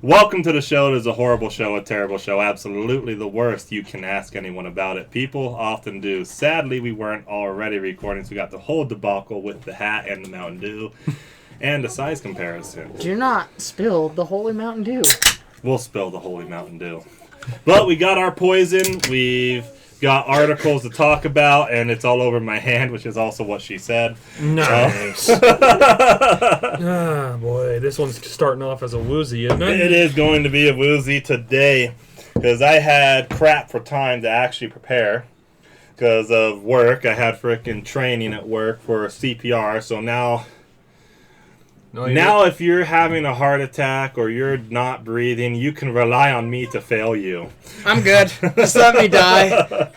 Welcome to the show. It is a horrible show, a terrible show, absolutely the worst. You can ask anyone about it. People often do. Sadly, we weren't already recording, so we got the whole debacle with the hat and the Mountain Dew and the size comparison. Do not spill the Holy Mountain Dew. We'll spill the Holy Mountain Dew. But we got our poison. We've got articles to talk about, and it's all over my hand, which is also what she said. Nice. Boy, this one's starting off as a woozy, isn't it? It is going to be a woozy today, because I had crap for time to actually prepare. Because of work, I had frickin' training at work for CPR, so now if you're having a heart attack or you're not breathing, you can rely on me to fail you. I'm good. Just let me die.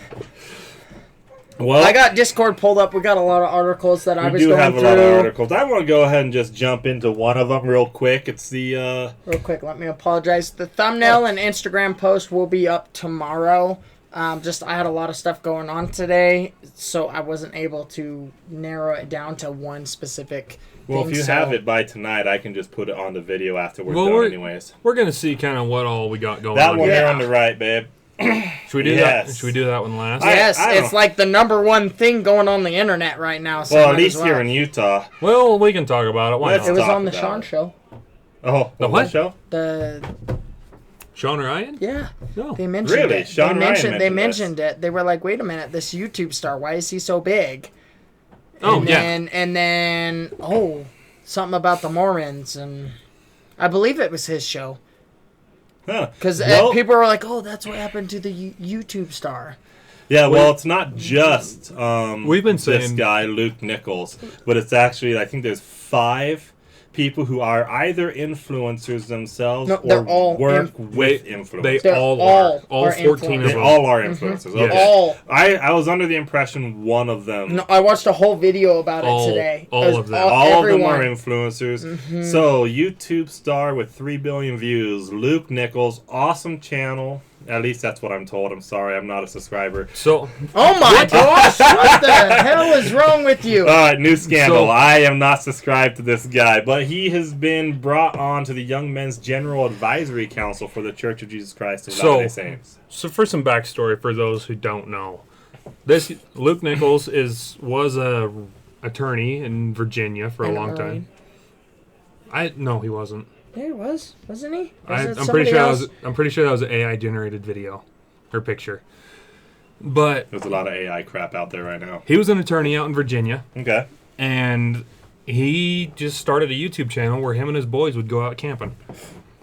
Well, I got Discord pulled up. We got a lot of articles that I was going through. We do have a lot of articles. I want to go ahead and just jump into one of them real quick. It's the... Real quick, let me apologize. The thumbnail and Instagram post will be up tomorrow. I had a lot of stuff going on today, so I wasn't able to narrow it down to one specific Well, if you have it by tonight, I can just put it on the video after we're done anyways. We're going to see kind of what all we got going on. That one there on the right, babe. Should we do that? Should we do that one last? Yes, it's like the number one thing going on the internet right now. Well, at least here in Utah. Well, we can talk about it. Why not? It was on the Sean show. Oh, the what show? The Sean Ryan? Yeah. No. They mentioned really? it. Sean Ryan They mentioned it. They were like, wait a minute, this YouTube star, why is he so big? And then, something about the Mormons, and I believe it was his show. Because people were like, oh, that's what happened to the YouTube star. Yeah, well, it's not just we've been saying this guy, Luke Nichols, but it's actually, I think there's 5 people who are either influencers themselves or work with influencers. They all are. All 14 of them. They all are influencers. Mm-hmm. Okay. All. I was under the impression one of them. No, I watched a whole video about it today. All of them. All of them are influencers. Mm-hmm. So, YouTube star with 3 billion views, Luke Nichols, awesome channel. At least that's what I'm told. I'm sorry, I'm not a subscriber. So, oh my gosh, what the hell is wrong with you? All right, new scandal. I am not subscribed to this guy, but he has been brought on to the Young Men's General Advisory Council for the Church of Jesus Christ of Latter-day Saints. So, for some backstory for those who don't know, this Luke Nichols was a attorney in Virginia for a long time. No, he wasn't. Yeah, he was, wasn't he? I'm pretty sure that was an AI generated video or picture. But there's a lot of AI crap out there right now. He was an attorney out in Virginia. Okay. And he just started a YouTube channel where him and his boys would go out camping.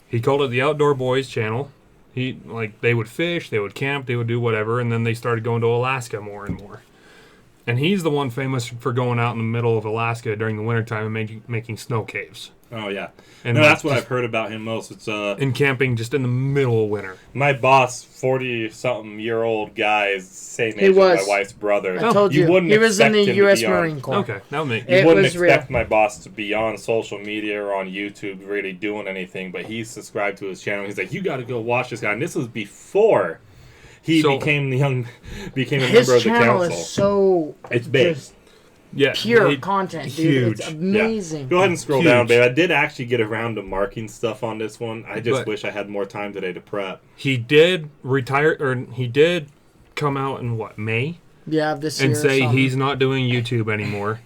He called it the Outdoor Boys channel. They would fish, they would camp, they would do whatever, and then they started going to Alaska more and more. And he's the one famous for going out in the middle of Alaska during the wintertime and making snow caves. Oh, yeah. And that's what I've heard about him most. It's in camping just in the middle of winter. My boss, 40-something-year-old guy, is same age as my wife's brother. I told you. He was in the U.S. Marine Corps. Okay, that would make You wouldn't expect my boss to be on social media or on YouTube really doing anything, but he's subscribed to his channel. He's like, you got to go watch this guy. And this was before he became a member of the council. His channel is so... It's big. Pure content, dude. Huge. It's amazing. Yeah. Go ahead and scroll down, babe. I did actually get around to marking stuff on this one. I just wish I had more time today to prep. He did retire, or he did come out in May? Yeah, this year. And say he's not doing YouTube anymore.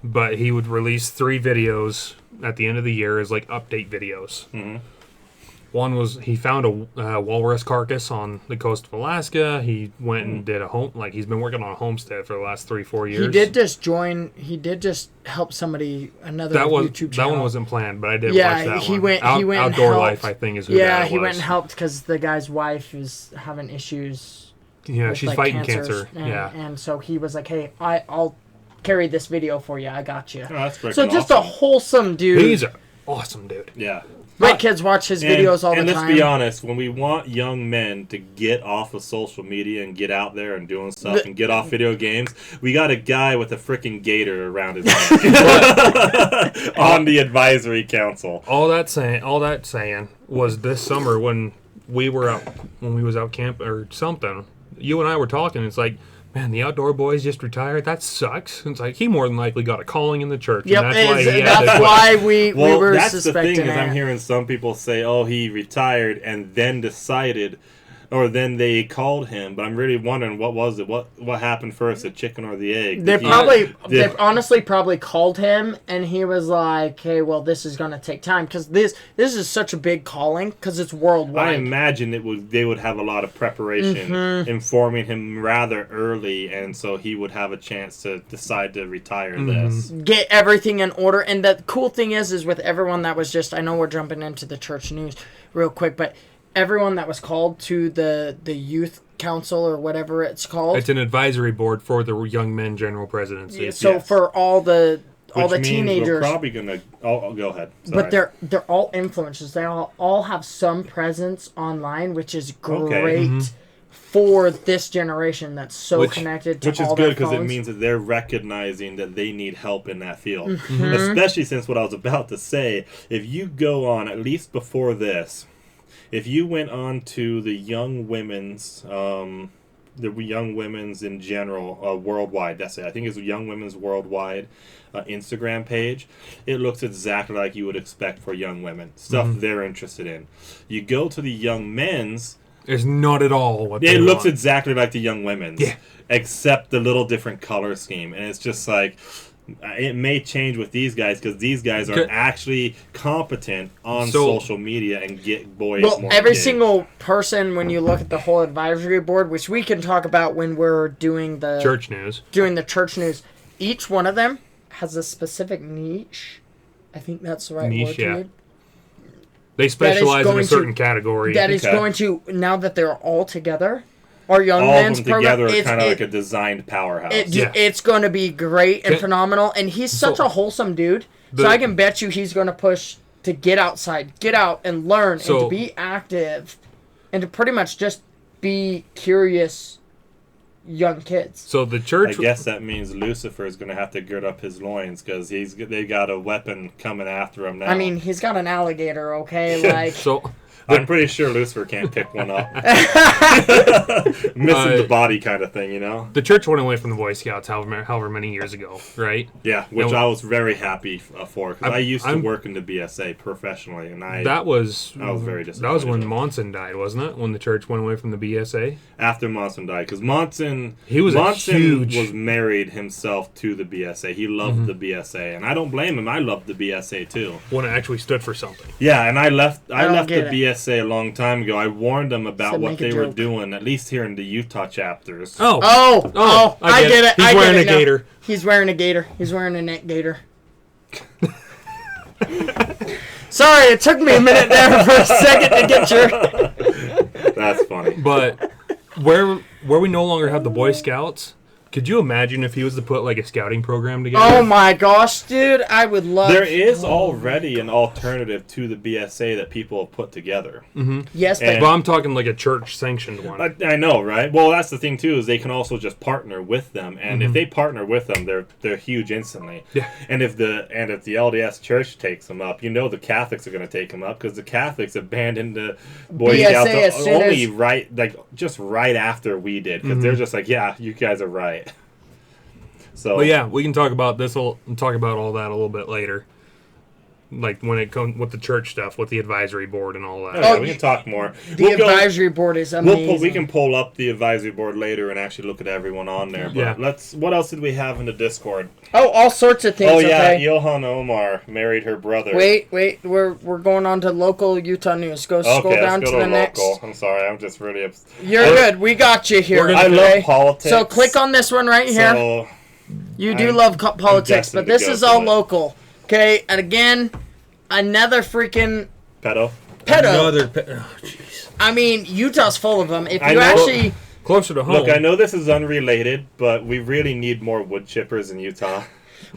But he would release 3 videos at the end of the year as update videos. Mm-hmm. One was he found a walrus carcass on the coast of Alaska. He went and did he's been working on a homestead for the last 3-4 years. He did just help somebody, YouTube channel. That one wasn't planned, but I did watch that he one. Went, he went Outdoor and Life, I think, is who that was. He went and helped because the guy's wife is having issues. Yeah, she's fighting cancer. And so he was like, hey, I'll carry this video for you. I got you. Oh, that's so just a wholesome dude. He's an awesome dude. Yeah. My kids watch his videos all the time. And let's be honest, when we want young men to get off of social media and get out there and doing stuff and get off video games, we got a guy with a freaking gator around his neck on the advisory council. All that saying was this summer when we was out camping or something. You and I were talking. It's like man, the outdoor boys just retired. That sucks. It's like he more than likely got a calling in the church. Yep, and that's why he had that's to why we Well, were that's the suspecting thing is that. I'm hearing some people say, "Oh, he retired and then decided, or then they called him." But I'm really wondering what was it? What happened first, the chicken or the egg? They honestly probably called him, and he was like, "Hey, well, this is gonna take time because this is such a big calling because it's worldwide." I imagine they would have a lot of preparation, informing him rather early, and so he would have a chance to decide to retire this. Get everything in order. And the cool thing is with everyone that was just, I know we're jumping into the church news real quick, but everyone that was called to the youth council or whatever it's called. It's an advisory board for the Young Men General Presidency. Yeah, so for all the teenagers, we're probably gonna. Oh, go ahead. Sorry. But they're all influencers. They all have some presence online, which is great for this generation that's so connected to which is all good their because it phones. means that they're recognizing that they need help in that field. Especially since what I was about to say, if you go on, at least before this, if you went on to the young women's in general, worldwide, that's it. I think it's Young Women's Worldwide Instagram page. It looks exactly like you would expect for young women. Stuff they're interested in. You go to the young men's. It's not at all what It looks want. exactly like the young women's. Yeah. Except the little different color scheme. And it's just like, it may change with these guys because these guys are actually competent on social media and get boys more. Well, every single person, when you look at the whole advisory board, which we can talk about when we're doing the church news, each one of them has a specific niche. I think that's the right word to it. They specialize in a certain category. That is going to, now that they're all together, our young men's program, together are kind of like a designed powerhouse. It's going to be great and phenomenal. And he's such a wholesome dude. So I can bet you he's going to push to get outside, get out and learn and to be active and to pretty much just be curious young kids. So the church, I guess that means Lucifer is going to have to gird up his loins because they got a weapon coming after him now. I mean, he's got an alligator, okay? Like, I'm pretty sure Lucifer can't pick one up. Missing the body kind of thing, you know? The church went away from the Boy Scouts however many years ago, right? Yeah, which I was very happy for because I used to work in the BSA professionally, and I was very disappointed. That was when Monson died, wasn't it? When the church went away from the BSA? After Monson died, because Monson was married himself to the BSA. He loved the BSA, and I don't blame him. I loved the BSA too. When it actually stood for something. Yeah, and I left the BSA a long time ago. I warned them about what they were doing, at least here in the Utah chapters. Oh, I get it. He's wearing a gator. He's wearing a gator. He's wearing a neck gator. Sorry, it took me a minute there for a second to get your... That's funny. But where we no longer have the Boy Scouts, could you imagine if he was to put like a scouting program together? Oh my gosh, dude, I would love... There is already an alternative to the BSA that people have put together. Mm-hmm. Yes, but I'm talking like a church-sanctioned one. I know, right? Well, that's the thing too, is they can also just partner with them, and if they partner with them, they're huge instantly. Yeah. And if the LDS Church takes them up, you know the Catholics are going to take them up because the Catholics abandoned the Boy Scouts only right after we did because they're just like, yeah, you guys are right. So, but yeah, we can talk about this. Talk about all that a little bit later, like when it comes with the church stuff, with the advisory board and all that. Oh, yeah, we can talk more. The advisory board is amazing. We can pull up the advisory board later and actually look at everyone on there. But what else did we have in the Discord? Oh, all sorts of things. Oh yeah, okay. Johan Omar married her brother. Wait, we're going on to local Utah news. Scroll down to the next. I'm sorry, I'm just really upset. You're good. We got you here. I love politics. So click on this one right here. You do love politics, but this is all local. Okay, and again, another freaking pedo. Another pedo. Oh, jeez. I mean, Utah's full of them. If you actually closer to home. Look, I know this is unrelated, but we really need more wood chippers in Utah.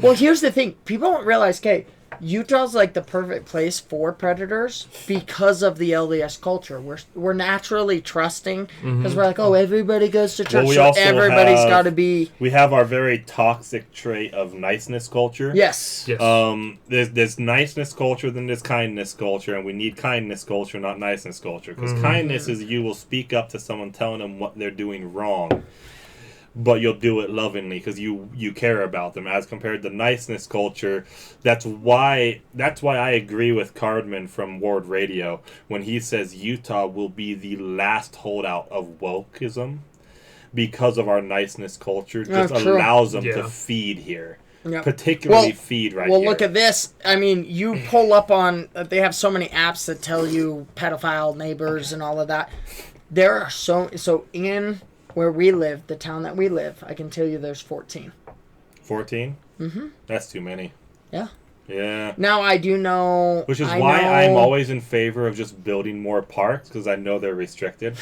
Well, here's the thing. People don't realize, okay, Utah's like the perfect place for predators because of the LDS culture. We're naturally trusting because we're like, oh, everybody goes to church, so everybody's got to be. We have our very toxic trait of niceness culture. Yes. There's niceness culture, then there's kindness culture, and we need kindness culture, not niceness culture. Because kindness is you will speak up to someone telling them what they're doing wrong. but you'll do it lovingly because you care about them. As compared to niceness culture, that's why I agree with Cardman from Ward Radio when he says Utah will be the last holdout of wokeism because of our niceness culture. Just true. allows them Yeah. to feed here. Yep. Particularly feed right Well, here. look at this. I mean, you pull up on... They have so many apps that tell you pedophile neighbors and all of that. There are so in where we live, the town that we live, I can tell you there's 14. 14? Mm-hmm. That's too many. Yeah. Yeah. Now, I do know... Which is why I'm always in favor of just building more parks, because I know they're restricted.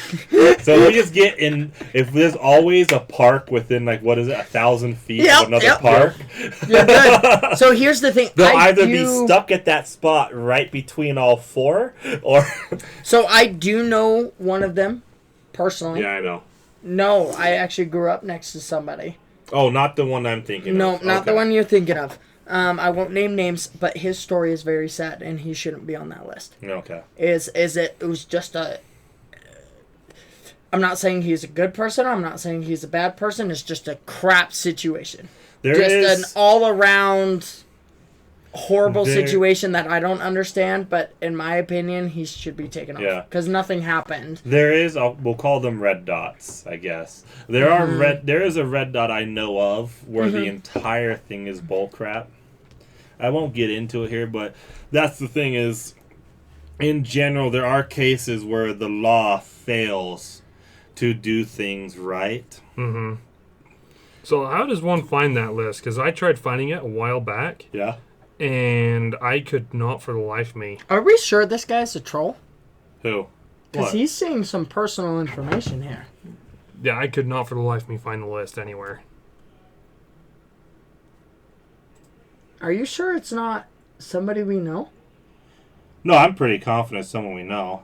So we just get in... If there's always a park within, 1,000 feet of another park... You're good. So here's the thing. They'll either be stuck at that spot right between all four, or... So I do know one of them, personally. Yeah, I know. No, I actually grew up next to somebody. Oh, not the one I'm thinking of. No, not Okay. the one you're thinking of. I won't name names, but his story is very sad, and he shouldn't be on that list. Okay. It was just a... I'm not saying he's a good person. I'm not saying he's a bad person. It's just a crap situation. An all-around horrible situation that I don't understand, but in my opinion, he should be taken off. Yeah. Because nothing happened. There is, we'll call them red dots, I guess. There is a red dot I know of where the entire thing is bullcrap. I won't get into it here, but that's the thing is, in general, there are cases where the law fails to do things right. Mm-hmm. So how does one find that list? Because I tried finding it a while back. Yeah. And I could not for the life of me. Are we sure this guy's a troll? Who? Because What? he's saying some personal information here. Yeah, I could not for the life of me find the list anywhere. Are you sure it's not somebody we know? No, I'm pretty confident it's someone we know.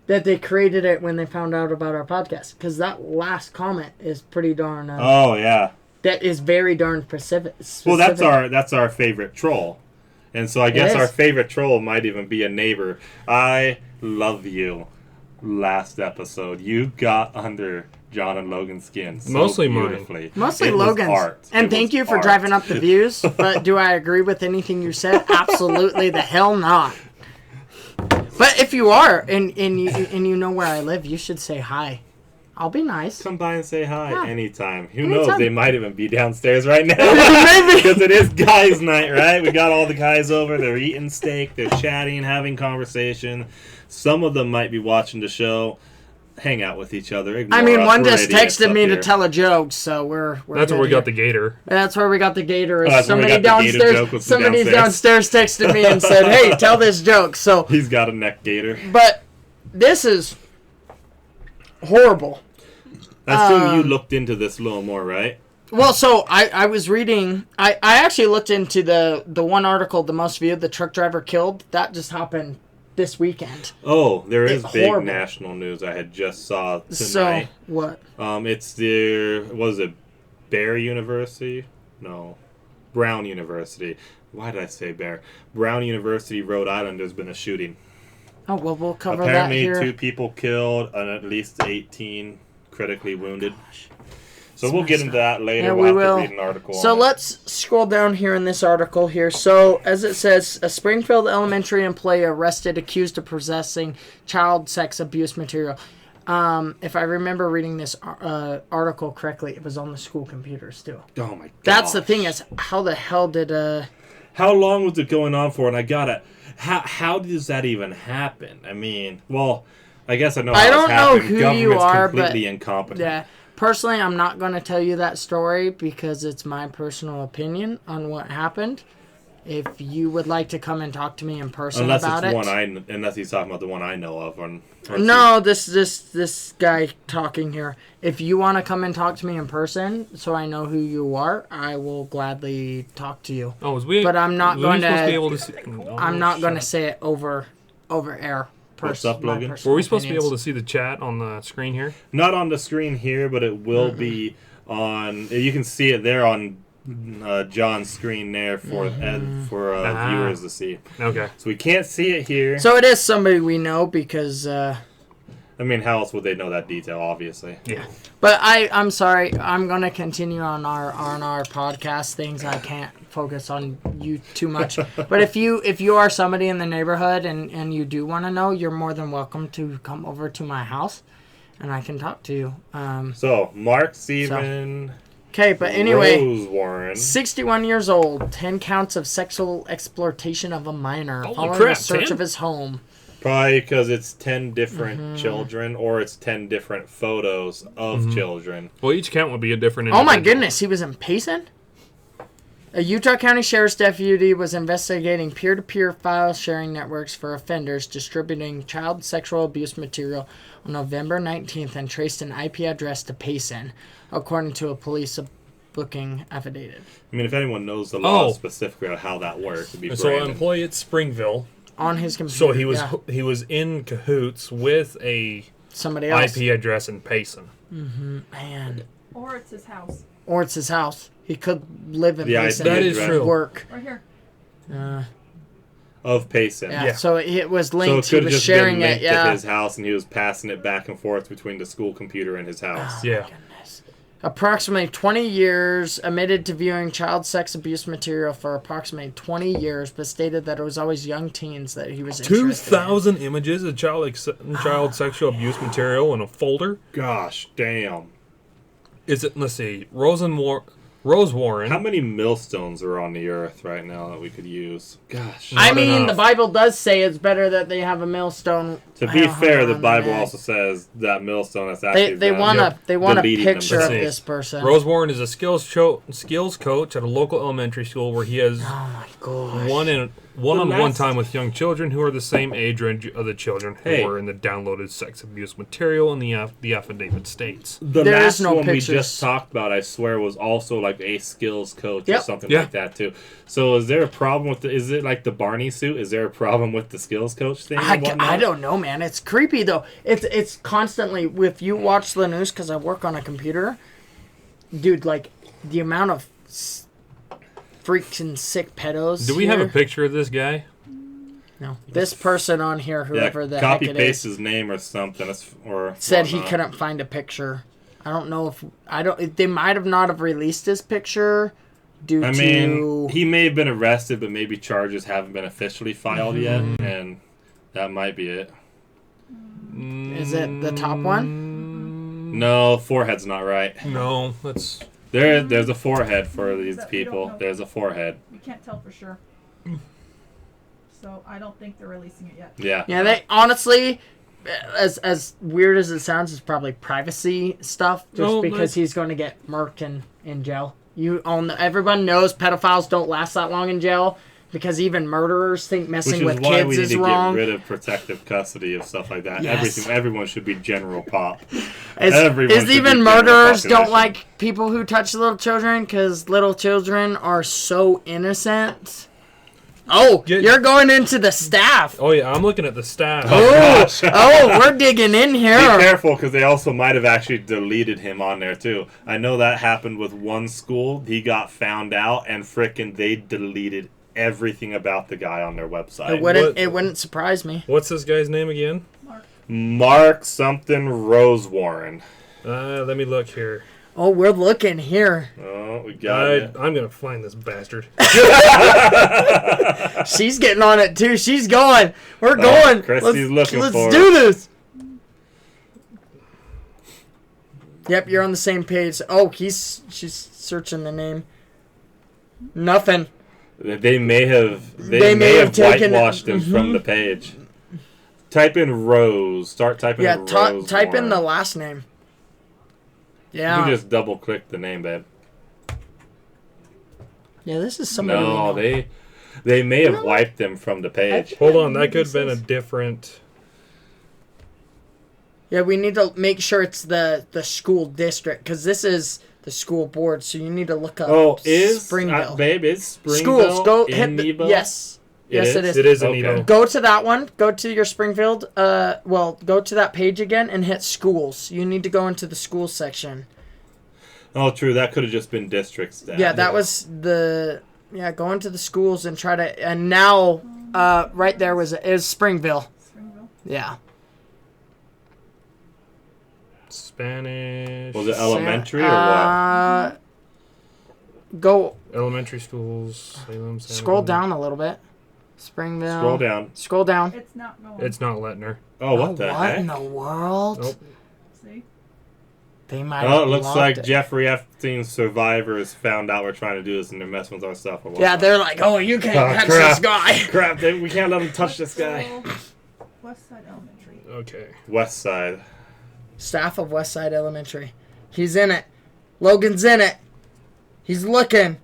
That they created it when they found out about our podcast. Because that last comment is pretty darn... Oh, yeah. That is very darn specific. Well, that's our favorite troll. And so I guess our favorite troll might even be a neighbor. I love you. Last episode, you got under John and Logan's skin so Mostly mine. beautifully. Mostly It was Logan's. art. And It thank was you for art. driving up the views. But do I agree with anything you said? Absolutely the hell not. But if you are, and you know where I live, you should say hi. I'll be nice. Come by and say hi Yeah. anytime. Who Anytime. knows? They might even be downstairs right now. Maybe. Because it is guys' night, right? We got all the guys over. They're eating steak. They're chatting, having conversation. Some of them might be watching the show. Hang out with each other. I mean, Ignore us. one We're just idiots texted up me to here. tell a joke, so we're That's good where we got here. the gator. That's where we got the gator. that's where we Somebody got the gator downstairs. joke was from Somebody downstairs. downstairs texted me and said, "Hey, tell this joke." So, He's got a neck gator. but this is horrible. I assume you looked into this a little more, right? Well, so I was reading. I actually looked into the one article, the most viewed, the truck driver killed. That just happened this weekend. Oh, there is It's big horrible. national news I had just saw tonight. So what? It's was it Bear University? No, Brown University. Why did I say Bear? Brown University, Rhode Island. There's been a shooting. Oh well, we'll cover Apparently, that here. 2 people killed and at least 18 critically wounded. So It's we'll get messed into that later. Yeah, we'll we have will. to read an article. So on it. let's scroll down here in this article here. So as it says, a Springfield elementary employee arrested accused of possessing child sex abuse material. If I remember reading this article correctly, it was on the school computers too. Oh my god. That's the thing is, how the hell did How long was it going on for? And I gotta. How does that even happen? I mean, well, I guess I know. I How don't it's know happened. who you Government's are, completely but incompetent. yeah. Personally, I'm not going to tell you that story because it's my personal opinion on what happened. If you would like to come and talk to me in person Unless about it's it. unless he's talking about the one I know of. No, this guy talking here. If you want to come and talk to me in person, so I know who you are, I will gladly talk to you. Oh, was we? But I'm not was we going supposed to. be able to see, oh, I'm not going to shit. say it over air. What's up, my Logan? personal Were we supposed to be able opinions. to see the chat on the screen here? Not on the screen here, but it will be on. You can see it there on John's screen there for viewers to see. Okay. So we can't see it here. So it is somebody we know because. That's I mean, how else would they know that detail? Obviously. Yeah. But I'm sorry. I'm gonna continue on our podcast things. I can't focus on you too much. But if you are somebody in the neighborhood and you do want to know, you're more than welcome to come over to my house, and I can talk to you. So Mark Steven. Okay, but anyway, Rose Warren. 61 years old, 10 counts of sexual exploitation of a minor Holy following crap, a search 10? of his home. Probably because it's 10 different children, or it's 10 different photos of children. Well, each count would be a different Oh my individual. goodness, he was in Payson? A Utah County Sheriff's deputy was investigating peer-to-peer file sharing networks for offenders distributing child sexual abuse material on November 19th and traced an IP address to Payson, according to a police booking affidavit. I mean, if anyone knows the law Oh. specifically on how that works, it'd be So an Brandon. employee at Springville. On his computer. So he was yeah. he was in cahoots with a Somebody else. IP address in Payson. Man. Or it's his house. Or it's his house. He could live in The Payson. IP That is address true. Work. Right here. Of Payson. Yeah. Yeah. So it was So linked. it He could have was just sharing been it. linked Yeah. to his house, and he was passing it back and forth between the school computer and his house. Yeah. Approximately 20 years, admitted to viewing child sex abuse material for approximately 20 years, but stated that it was always young teens that he was interested 2,000 images of child sexual abuse material in a folder. Gosh, damn. Is it? Let's see. Rose Warren. How many millstones are on the earth right now that we could use? Gosh. I Not mean, enough. the Bible does say it's better that they have a millstone. To be fair, the on Bible neck. also says that millstone that's actually They them want a deleting picture of themselves. this person. Rose Warren is a skills coach at a local elementary school where he has Oh my gosh. one-on-one last- time with young children who are the same age range of the children who Hey. were in the downloaded sex abuse material, and the affidavit states. The There last is no one pictures. we just talked about, I swear, was also like a skills coach or Yep. something Yeah. like that too. So is there a problem with is it like the Barney suit? Is there a problem with the skills coach thing? and whatnot? I don't know, man. It's creepy though. It's constantly, if you watch the news, because I work on a computer, dude. Like the amount of freaking sick pedos. Do we have a here. picture of this guy? No. This person on here, whoever the heck copy it paste is, his name or something, or said he whatnot. couldn't find a picture. I don't know if they might have not have released his picture due I to. mean, he may have been arrested, but maybe charges haven't been officially filed yet, Mm-hmm. and that might be it. Is it the top one? No, forehead's not right. No, that's There's a forehead for these That we don't people. know. There's a forehead. We can't tell for sure. So I don't think they're releasing it yet. Yeah. Yeah, they honestly, as weird as it sounds, it's probably privacy stuff. Just No, because that's- he's going to get murked in jail. Everyone knows pedophiles don't last that long in jail because even murderers think Which messing is with why kids we need is to wrong. get rid of protective custody of stuff like that. Yes. Everyone should be general pop. Is everyone should be even general murderers don't population. like people who touch little children because little children are so innocent. Oh, Yeah. you're going into the staff. Oh yeah, I'm looking at the staff. Oh, we're digging in Be here. careful, because they also might have actually deleted him on there too. I know that happened with one school. He got found out, and frickin' they deleted everything about the guy on their website. What- It wouldn't surprise me. What's this guy's name again? Mark something Rose Warren. Let me look here. Oh, we're looking here. Oh, we got it. I'm gonna find this bastard. She's getting on it too. She's going. We're going. Christy's looking let's for do this. Yep, you're on the same page. Oh, she's searching the name. Nothing. They may have They may have taken it- whitewashed him from the page. Type in Rose. Start typing Yeah, in Rose. type in Warren. the last name. You Yeah. can just double click the name, babe. Yeah, this is somebody. we No, know. they may have wiped them from the page. Hold on, that could have been a different. Yeah, we need to make sure it's the school district because this is the school board. So you need to look up. Oh, is Springville? babe? Is Springville Schools. Go in hit the, Nebo? yes. Yes, it is. It is an Okay. Evo. Go to that one. Go to your Springfield. Go to that page again and hit schools. You need to go into the school section. Oh, true. That could have just been district staff. Yeah, that was the. Yeah, go into the schools and try to. And now, right there is Springville. Springville. Yeah. Spanish. Was it elementary or what? Go. Elementary schools. Salem, San Scroll Antonio. down a little bit. Springville. Scroll down. Scroll down. It's not going. It's not letting her. Oh, what the What heck? in the world? Nope. See? They might. Oh, have it looks blocked like it. Jeffrey Epstein's survivors found out we're trying to do this and they're messing with our stuff. Or Yeah, they're like, oh, you can't Oh, touch crap. this guy. Crap, we can't let them touch this guy. West Side Elementary. Okay. West Side. Staff of Westside Elementary. He's in it. Logan's in it. He's looking.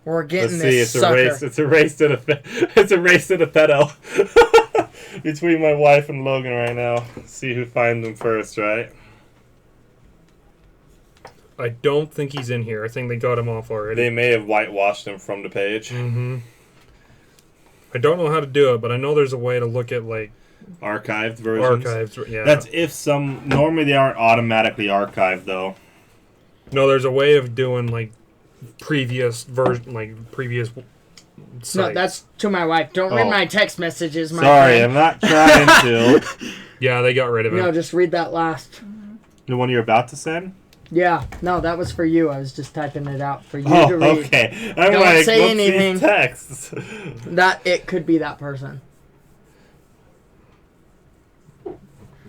We're getting Let's see, this it's sucker. a race. It's a race to the. It's a race to the pedo. Between my wife and Logan right now. See who finds him first, right? I don't think he's in here. I think they got him off already. They may have whitewashed him from the page. Mm-hmm. I don't know how to do it, but I know there's a way to look at like Archived versions. archives. Yeah. That's if some. Normally they aren't automatically archived though. No, there's a way of doing like previous version, like previous. Sites. No, that's to my wife. Don't read Oh. my text messages, my Sorry, friend. I'm not trying to. Yeah, they got rid of it. No, just read that last. The one you're about to send? Yeah, no, that was for you. I was just typing it out for you Oh, to read. okay. I'm Don't like, say what's anything. these texts? That it could be that person.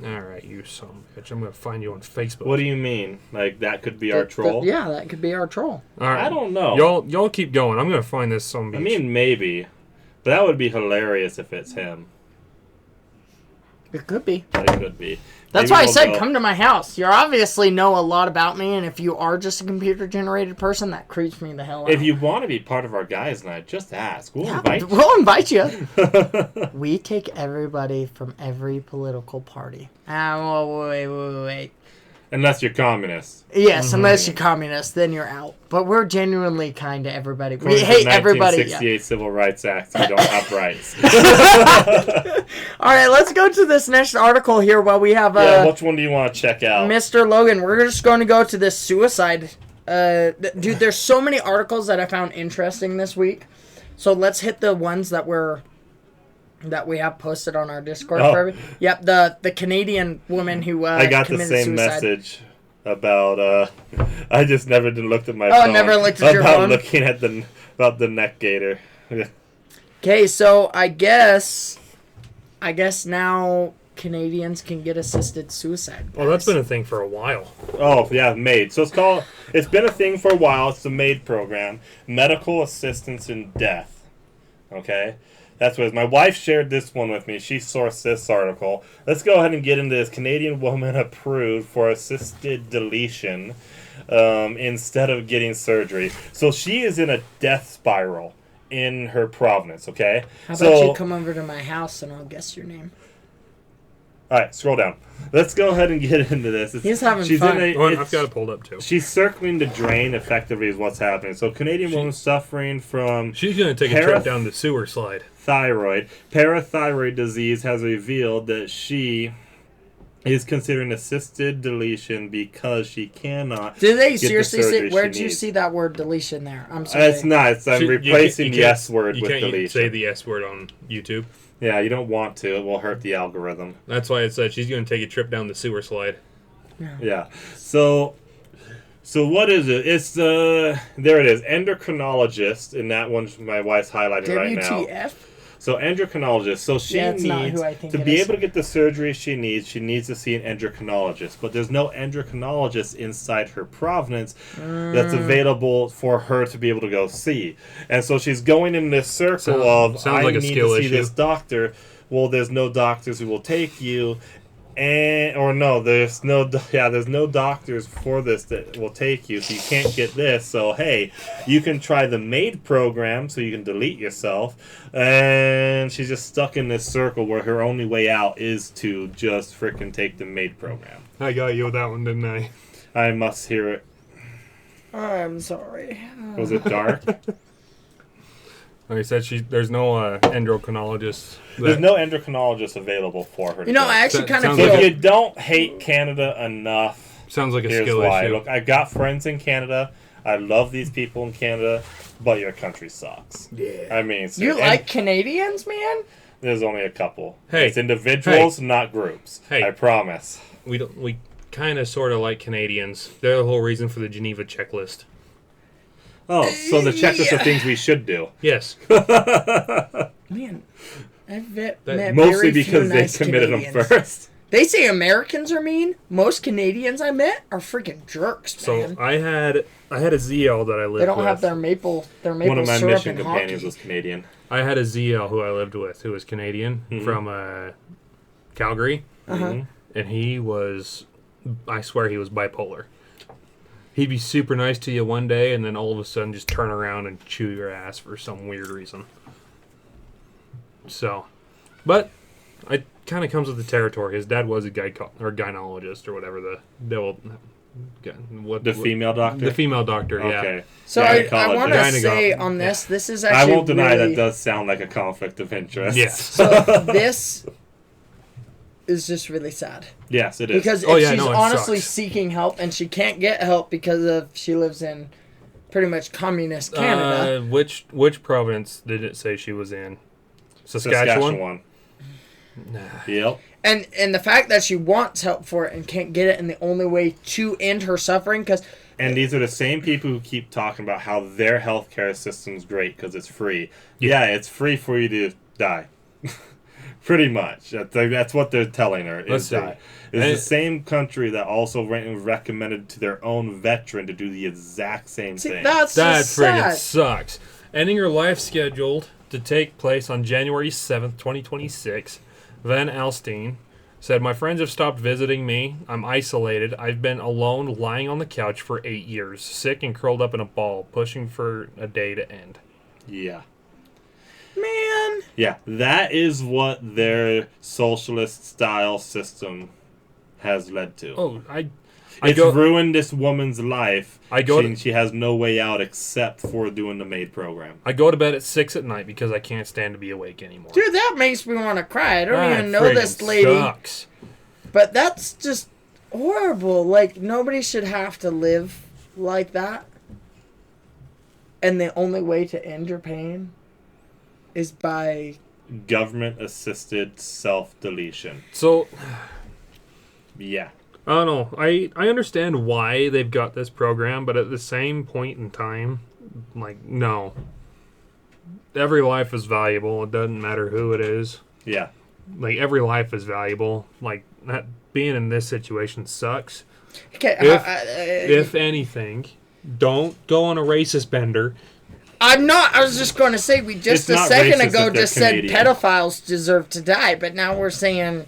All right, you son of a bitch. I'm gonna find you on Facebook. What do you mean? Like that could be our That- troll? yeah, that could be our troll. All right. I don't know. Y'all keep going. I'm gonna find this some. I mean, maybe. But that would be hilarious if it's him. It could be. It could be. That's Maybe why I we'll said go- come to my house. You obviously know a lot about me, and if you are just a computer-generated person, that creeps me the hell out. If you want to be part of our guys night, just ask. We'll yeah, invite you. we'll invite you. We take everybody from every political party. Wait. Unless you're communist. Yes, unless you're communist, then you're out. But we're genuinely kind to everybody. We According to hate the everybody. 1968 Civil Rights Act, you don't have rights. All right, let's go to this next article here while we have Yeah, which one do you want to check out? Mr. Logan. We're just going to go to this suicide. Dude, there's so many articles that I found interesting this week. So let's hit the ones that we have posted on our Discord. Oh. For every- Yep, the Canadian woman who I got the committed same suicide. message about. I just never looked at my Oh, phone. never looked at your about phone? looking at about the neck gator. Okay, so I guess now Canadians can get assisted suicide. Well, that's been a thing for a while. Oh yeah, MAID. So it's been a thing for a while. It's the MAID program, medical assistance in death. Okay, that's what it is. My wife shared this one with me. She sourced this article. Let's go ahead and get into this. Canadian woman approved for assisted deletion instead of getting surgery. So she is in a death spiral in her province. Okay. How about you come over to my house and I'll guess your name? All right, scroll down. Let's go ahead and get into this. He's having fun. I've got it pulled up too. She's circling the drain effectively is what's happening. So Canadian woman suffering from She's gonna take a trip down the sewer slide. parathyroid disease has revealed that she is considering assisted deletion because she cannot. Did they get the seriously say? surgery she Where'd you needs. see that word deletion there? I'm sorry. It's not. I'm You replacing the can't- S word you with can't deletion. say the S word on YouTube. Yeah, you don't want to. It will hurt the algorithm. That's why it said she's gonna take a trip down the sewer slide. Yeah. So what is it? It's there it is. Endocrinologist, and that one's my wife's highlighting right now. WTF? So endocrinologist. So she Yeah, it's not needs who I think to it be is. able to get the surgery she needs to see an endocrinologist. But there's no endocrinologist inside her province that's available for her to be able to go see. And so she's going in this circle of sounds I like a need skill to see issue. this doctor. Well, there's no doctors who will take you. There's no doctors for this that will take you, so you can't get this. So hey, you can try the MAID program, so you can delete yourself. And she's just stuck in this circle where her only way out is to just frickin' take the MAID program. I got you with that one, didn't I? I must hear it. I'm sorry. Was it dark? Like I said, there's no endocrinologist. There's no endocrinologist available for her. You know, to I actually kind of sounds So feel. if you don't hate Canada enough, Sounds like a here's skill why. issue. Look, I've got friends in Canada. I love these people in Canada, but your country sucks. Yeah. I mean, You and like Canadians, man? there's only a couple. Hey. It's individuals, not groups. Hey. I promise. We kind of sort of like Canadians. They're the whole reason for the Geneva checklist. Oh, so the checklist of things we should do. Yes. Man, I've met Mostly very few because they nice committed Canadians. them first. They say Americans are mean. Most Canadians I met are freaking jerks, So man. I had a ZL that I lived with. They don't have their maple One of my syrup mission and companions hockey. was Canadian. I had a ZL who I lived with who was Canadian from Calgary. Mm-hmm. And he was, I swear he was bipolar. He'd be super nice to you one day and then all of a sudden just turn around and chew your ass for some weird reason. So, but it kind of comes with the territory. His dad was a gynecologist or whatever the devil. The female doctor? The female doctor, yeah. Okay. So I Gynecologist. want to say Gynecologist. on this is I actually won't deny really, that does sound like a conflict of interest. Yes. So this is just really sad. Yes, it is. Because if Oh, yeah, she's no, it honestly sucks. seeking help and she can't get help because she lives in pretty much communist Canada. Which province did it say she was in? Saskatchewan? Yep. And the fact that she wants help for it and can't get it, and the only way to end her suffering, because And these are the same people who keep talking about how their healthcare system's great because it's free. Yeah, it's free for you to die. Pretty much. That's what they're telling her. Let's Is see. die. It's the same country that also recommended to their own veteran to do the exact same see, thing. that's That just friggin' sad. sucks. Ending her life scheduled to take place on January 7th, 2026. Van Alstyne said, "My friends have stopped visiting me. I'm isolated. I've been alone, lying on the couch for 8 years, sick and curled up in a ball, pushing for a day to end." Yeah. Man. Yeah, that is what their socialist-style system has led to. Oh, I It's go- ruined this woman's life. I go She has no way out except for doing the MAID program. I go to bed at 6 at night because I can't stand to be awake anymore. Dude, that makes me want to cry. I don't That even know friggin' this lady. Sucks. But that's just horrible. Like, nobody should have to live like that. And the only way to end your pain is by... Government-assisted self-deletion. So, Yeah. I don't know. I understand why they've got this program, but at the same point in time, like, no. Every life is valuable. It doesn't matter who it is. Yeah. Like, every life is valuable. Like, that being in this situation sucks. Okay, If anything, don't go on a racist bender. I'm not. I was just going to say, we just It's a not second racist ago if they're just said Canadian. pedophiles deserve to die, but now we're saying...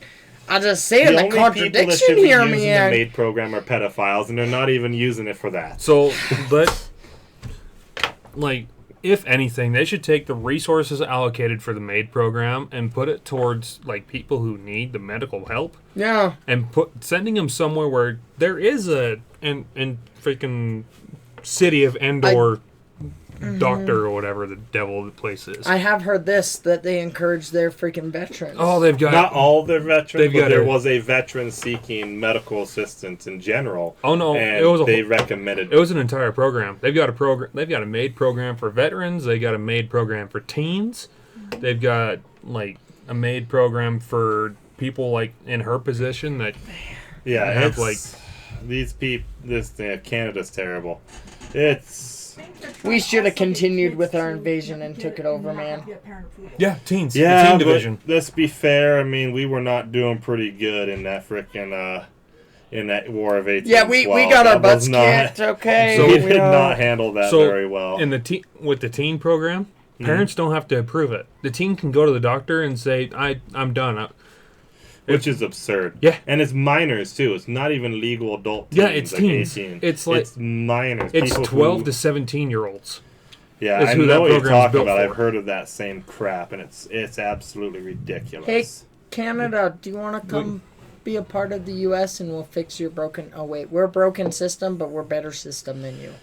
I'm just saying the only people that contradiction should be here, using the man. MAID program are pedophiles, and they're not even using it for that. So, but, like, if anything, they should take the resources allocated for the MAID program and put it towards, like, people who need the medical help. Yeah. And sending them somewhere where there is in freaking city of Endor doctor or whatever the devil the place is. I have heard this, that they encourage their freaking veterans. Oh, they've got... Not all their veterans, They've but got there a- was a veteran seeking medical assistance in general. Oh, no, and it was a they whole- recommended. It was an entire program. They've got a program. They've got a MAID program for veterans. They got a MAID program for teens. They've got like a MAID program for people like in her position that Yeah, have, it's like- these people. Canada's terrible. It's We should have continued with our invasion and took it over, man. teens. yeah, the teen but division. let's be fair. I mean, we were not doing pretty good in that frickin' in that War of 1812. Yeah, we got our That butts was not- kicked, okay? So we we did not handle that So very well. in the with the teen program, parents don't have to approve it. The teen can go to the doctor and say, "I'm done." Which is absurd. Yeah. And it's minors, too. It's not even legal adult teens. Yeah, it's like teens. 18. It's like- It's minors. It's people 12 who, to 17-year-olds. Yeah, is I who know that what you're program's talking built about. for. I've heard of that same crap, and it's absolutely ridiculous. Hey, Canada, do you want to come be a part of the U.S. and we'll fix your broken... Oh, wait, we're a broken system, but we're better system than you.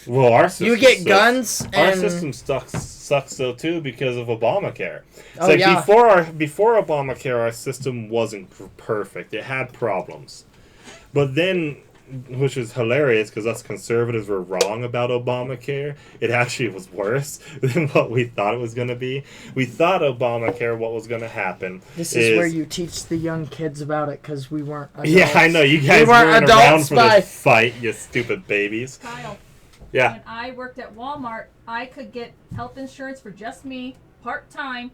Well, our system You get sucks. guns Our and... system sucks though too because of Obamacare. It's Oh, like yeah. before Obamacare, our system wasn't perfect. It had problems, but then which was hilarious because us conservatives were wrong about Obamacare. It actually was worse than what we thought it was going to be. We thought Obamacare, what was going to happen. This is where you teach the young kids about it because we weren't adults. Yeah, I know. You guys weren't around for this fight, you stupid babies. Kyle. Yeah. When I worked at Walmart, I could get health insurance for just me, part-time,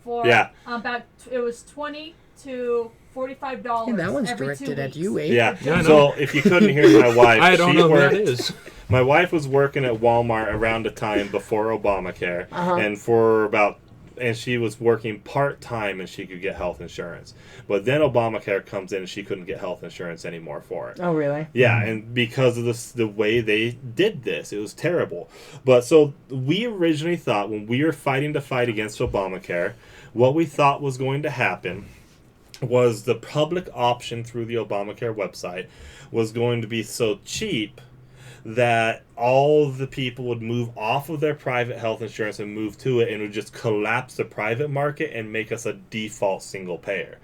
for about, it was $20 to $45 Hey, that one's every 2 directed at weeks. you, eh? Yeah. So if you couldn't hear my wife, I don't know who that is. My wife was working at Walmart around the time before Obamacare, and she was working part-time and she could get health insurance. But then Obamacare comes in and she couldn't get health insurance anymore for it. Oh, really? Yeah, and because of the way they did this, it was terrible. But so we originally thought when we were fighting the fight against Obamacare, what we thought was going to happen was the public option through the Obamacare website was going to be so cheap that all the people would move off of their private health insurance and move to it, and it would just collapse the private market and make us a default single payer.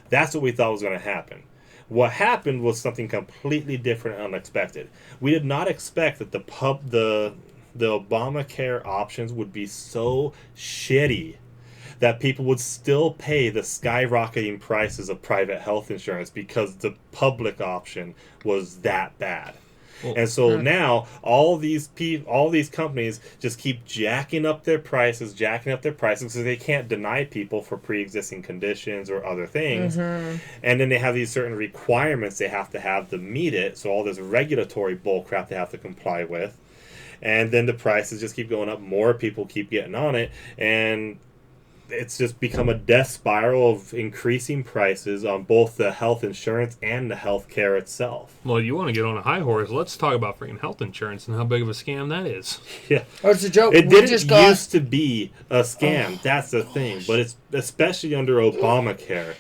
That's what we thought was going to happen. What happened was something completely different and unexpected. We did not expect that the Obamacare options would be so shitty that people would still pay the skyrocketing prices of private health insurance because the public option was that bad. And so now all these companies just keep jacking up their prices because they can't deny people for pre-existing conditions or other things. And then they have these certain requirements they have to meet it. So all this regulatory bullcrap they have to comply with. And then the prices just keep going up. More people keep getting on it. And it's just become a death spiral of increasing prices on both the health insurance and the health care itself. Well, you want to get on a high horse, let's talk about freaking health insurance and how big of a scam that is. Yeah. Oh, it's a joke. It didn't used to be a scam. That's the thing. But it's especially under Obamacare.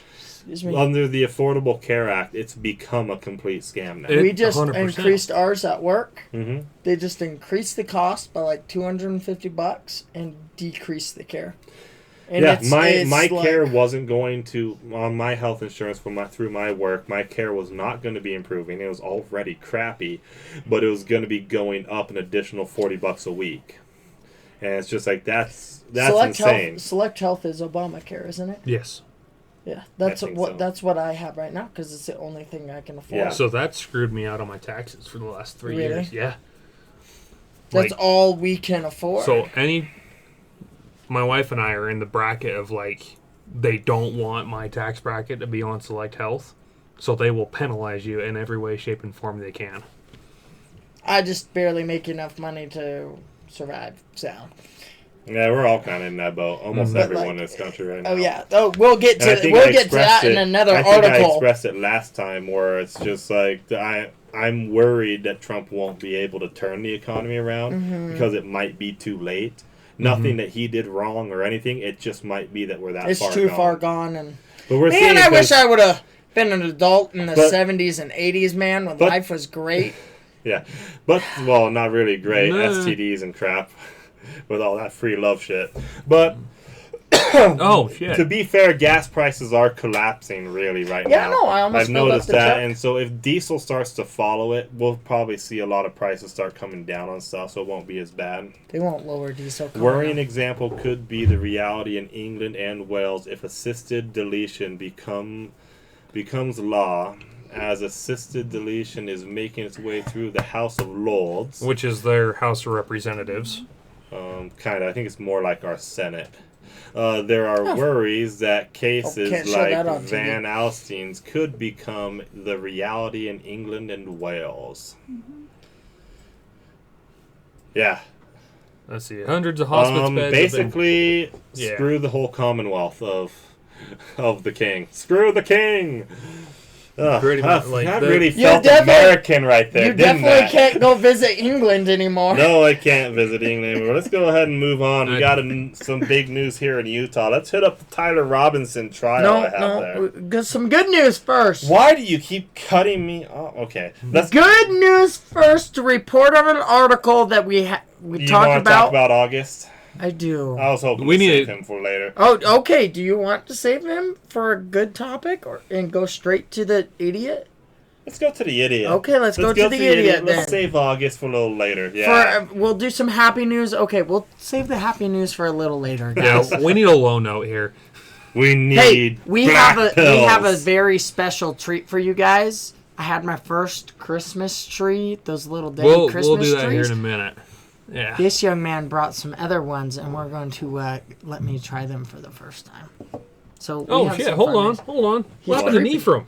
Under the Affordable Care Act, it's become a complete scam now. We just 100%. increased ours at work. Mm-hmm. They just increased the cost by like $250 and decreased the care. And my care wasn't going to, on my health insurance through my work, my care was not going to be improving. It was already crappy, but it was going to be going up an additional $40 a week. And it's just like, that's insane. Select Health is Obamacare, isn't it? Yes. Yeah, that's what I have right now because it's the only thing I can afford. Yeah. So that screwed me out on my taxes for the last 3 years. Yeah. That's all we can afford. So my wife and I are in the bracket of they don't want my tax bracket to be on Select Health, so they will penalize you in every way, shape, and form they can. I just barely make enough money to survive, so. Yeah, we're all kind of in that boat. Almost everyone in this country right now. Oh yeah. Oh, we'll get to that in another article. I expressed it last time where it's just like I'm worried that Trump won't be able to turn the economy around because it might be too late. Nothing that he did wrong or anything. It just might be that we're that far gone. It's too far gone. And but we're I wish I would have been an adult in the 70s and 80s, man, when life was great. Yeah. But, well, not really great. STDs and crap with all that free love shit. But... Oh, shit. To be fair, gas prices are collapsing really right now. Yeah, no, I almost I've noticed that, truck. and so if diesel starts to follow it, we'll probably see a lot of prices start coming down on stuff, so it won't be as bad. They won't lower diesel. Worrying example could be the reality in England and Wales if assisted deletion becomes law, as assisted deletion is making its way through the House of Lords. Which is their House of Representatives. Kind of. I think it's more like our Senate. There are worries that cases like Van Alstyne's could become the reality in England and Wales. Mm-hmm. Yeah. Let's see. Hundreds of hospice beds. Basically, screw the whole Commonwealth of the King. Screw the King! Pretty much, that really felt American right there, didn't You definitely can't go visit England anymore. No, I can't visit England anymore. Let's go ahead and move on. We got some big news here in Utah. Let's hit up the Tyler Robinson trial there. Some good news first. Why do you keep cutting me off? Okay. Good news first to report on an article that we talked about. You want to talk about August? I do. I was hoping to save him for later. Oh, okay. Do you want to save him for a good topic and go straight to the idiot? Let's go to the idiot. Okay, let's go to the idiot then. Let's save August for a little later. Yeah. We'll do some happy news. Okay, we'll save the happy news for a little later, guys. Yeah, we need a low note here. We need we have a very special treat for you guys. I had my first Christmas tree, those little Christmas trees. We'll do that here in a minute. Yeah. This young man brought some other ones, and we're going to let me try them for the first time. So. Hold on. What happened to Ephraim?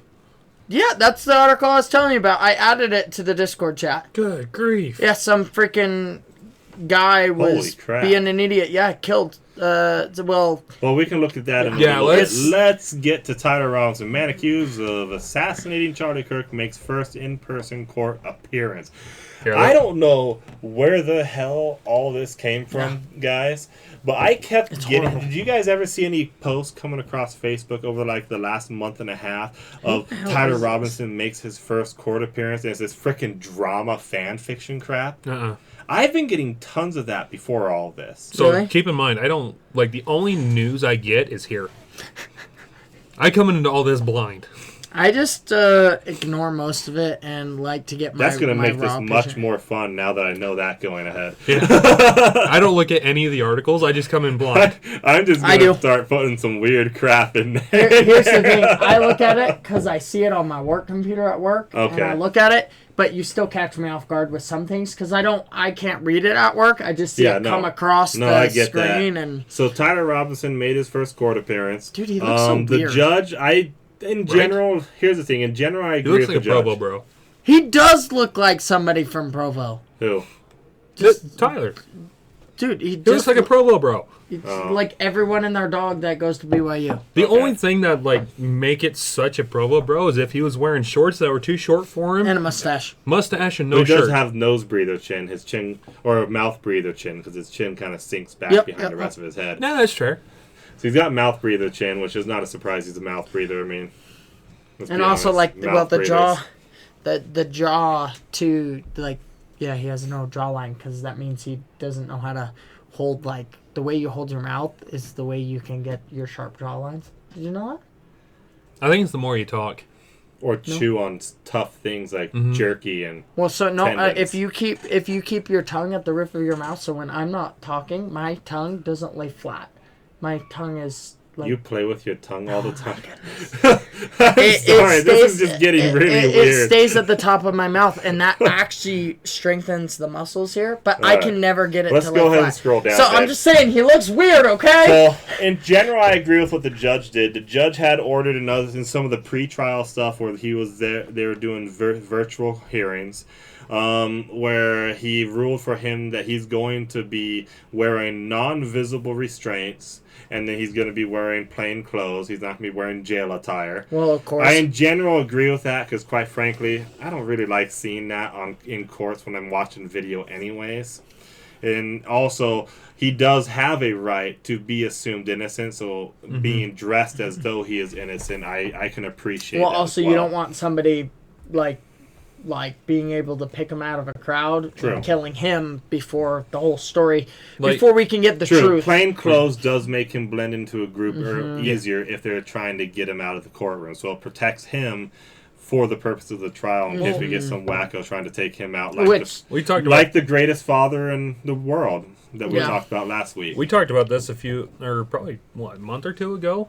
Yeah, that's the article I was telling you about. I added it to the Discord chat. Good grief. Yeah, some freaking guy was being an idiot. Yeah, killed. Well, we can look at that in a minute. Let's get to Tyler Robinson. Man accused of assassinating Charlie Kirk makes first in-person court appearance. I don't know where the hell all this came from, guys. But I kept getting... Did you guys ever see any posts coming across Facebook over like the last month and a half of Tyler Robinson makes his first court appearance and it's this freaking drama fan fiction crap? I've been getting tons of that before all this. So keep in mind, I don't... Like, the only news I get is here. I come into all this blind. I just ignore most of it and like to get my That's going to make this much more fun now that I know that going ahead. Yeah. I don't look at any of the articles. I just come in blind. I'm just going to start putting some weird crap in there. Here's the thing. I look at it because I see it on my work computer at work. Okay. And I look at it, but you still catch me off guard with some things because I can't read it at work. I just see it come across the screen. And so Tyler Robinson made his first court appearance. Dude, he looks so weird. The judge, in general, here's the thing. In general, I agree with the judge. He looks like a Provo bro. He does look like somebody from Provo. Who? Tyler. Dude, he looks like a Provo bro. Like everyone and their dog that goes to BYU. The only thing that make it such a Provo bro is if he was wearing shorts that were too short for him. And a mustache. Mustache and no shirt. He does have nose breather chin, his chin, or mouth breather chin, because his chin kind of sinks back behind the rest of his head. No, that's fair. So he's got mouth breather chin, which is not a surprise. He's a mouth breather. I mean, and also the jaw, the jaw too. He has no jawline because that means he doesn't know how to hold the way you hold your mouth is the way you can get your sharp jawlines. Did you know that? I think it's the more you talk. Or chew on tough things like jerky and. Well, so no. If you keep your tongue at the roof of your mouth, so when I'm not talking, my tongue doesn't lay flat. My tongue is like. You play with your tongue all the time. This is just getting really weird. It stays at the top of my mouth, and that actually strengthens the muscles here. But I can never get it to lay flat. Let's go ahead and scroll down. So I'm just saying, he looks weird. Okay. Well, in general, I agree with what the judge did. The judge had ordered in some of the pre-trial stuff where he was there. They were doing virtual hearings. Where he ruled for him that he's going to be wearing non-visible restraints, and then he's going to be wearing plain clothes. He's not going to be wearing jail attire. Well, of course. I, in general, agree with that because, quite frankly, I don't really like seeing that in courts when I'm watching video anyways. And also, he does have a right to be assumed innocent, so being dressed as though he is innocent, I can appreciate that. Well, also, you don't want somebody, like being able to pick him out of a crowd and killing him before the whole story, before we can get the truth. Plain clothes does make him blend into a group easier if they're trying to get him out of the courtroom. So it protects him for the purpose of the trial in case we get some wacko trying to take him out like the greatest father in the world that we talked about last week. We talked about this probably a month or two ago.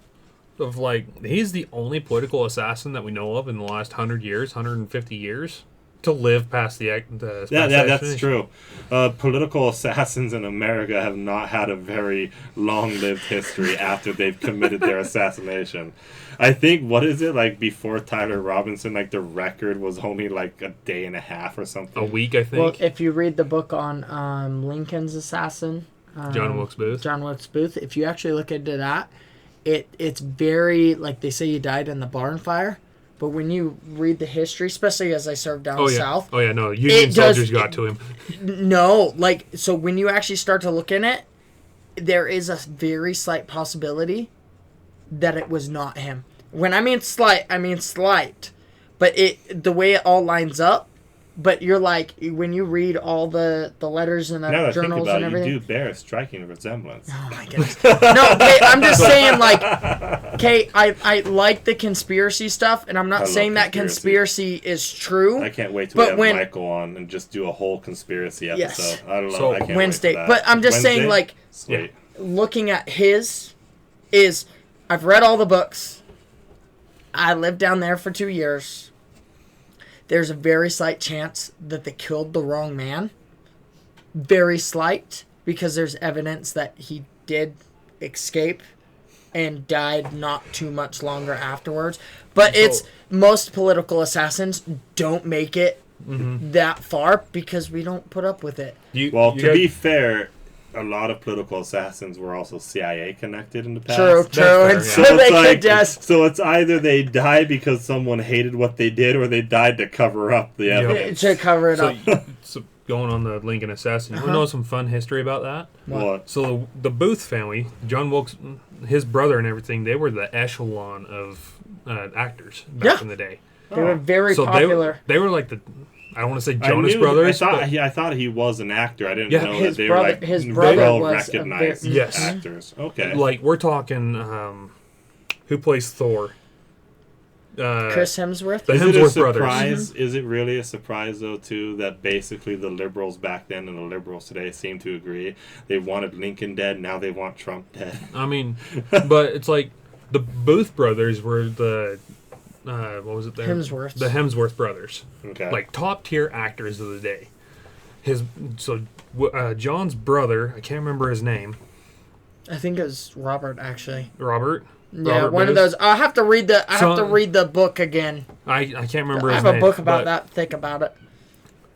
Of he's the only political assassin that we know of in the last 100 years, 150 years, to live past the that's true. Political assassins in America have not had a very long-lived history after they've committed their assassination. I think, before Tyler Robinson, the record was only a day and a half or something. A week, I think. Well, if you read the book on Lincoln's assassin, John Wilkes Booth, if you actually look into that, it's very, they say he died in the barn fire, but when you read the history, especially as I served down south... Oh, yeah, no, Union soldiers got to him. No, so when you actually start to look in it, there is a very slight possibility that it was not him. When I mean slight, but the way it all lines up, but you're when you read all the letters and the journals and everything. You do bear a striking resemblance. Oh my goodness. No, I'm just saying Okay, I like the conspiracy stuff, and I'm not I saying love that conspiracy is true. I can't wait till But we have when- Michael on and just do a whole conspiracy episode. Yes. I don't know. So, I can't Wednesday. wait for that. But I'm just saying, Wednesday? like, Sweet. looking at his is, I've read all the books. I lived down there for 2 years. There's a very slight chance that they killed the wrong man. Very slight, because there's evidence that he did escape and died not too much longer afterwards. But it's most political assassins don't make it that far because we don't put up with it. Well, to be fair, a lot of political assassins were also CIA connected in the past. True. fair, And yeah. so So they it's could like, just so it's either they died because someone hated what they did, or they died to cover up the evidence. to cover it up. So going on the Lincoln assassin, you know some fun history about that? What? So the Booth family, John Wilkes, his brother and everything, they were the echelon of actors back Yeah. in the day. They were very So popular. they were like the, I don't want to say I Jonas knew- Brothers. I thought he was an actor. I didn't Yeah. know His that they brother- were like his brother well was a recognized very- Yes. actors. Okay. but like we're talking, who plays Thor? Chris Hemsworth. The Is it a Hemsworth brothers. surprise? Is it really a surprise though too that basically the liberals back then and the liberals today seem to agree? They wanted Lincoln dead, now they want Trump dead. I mean, but it's like the Booth brothers were the what was it there? Hemsworths. The Hemsworth brothers, Okay. like top tier actors of the day. John's brother, I can't remember his name. I think it was Robert, actually. Robert. Yeah, Robert one of Booth? those. I have to read the. I have So- to read the book again. I can't remember I his have name. a book about but- that thick about it.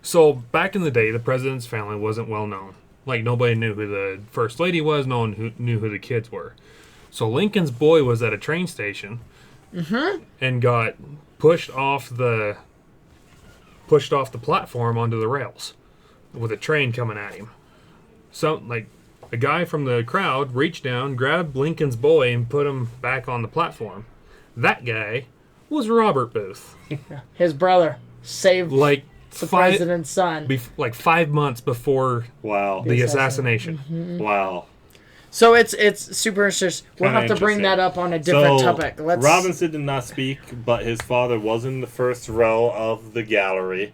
So back in the day, the president's family wasn't well known. Like nobody knew who the first lady was. No one knew who the kids were. So Lincoln's boy was at a train station, and got pushed off the platform onto the rails, with a train coming at him. So like a guy from the crowd reached down, grabbed Lincoln's boy, and put him back on the platform. That guy was Robert Booth. His brother saved Like the president's son. like 5 months before Wow. the assassination. Wow. So it's super interesting. We'll Kinda have to bring that interesting. up on a different So, topic. Let's. Robinson did not speak, but his father was in the first row of the gallery.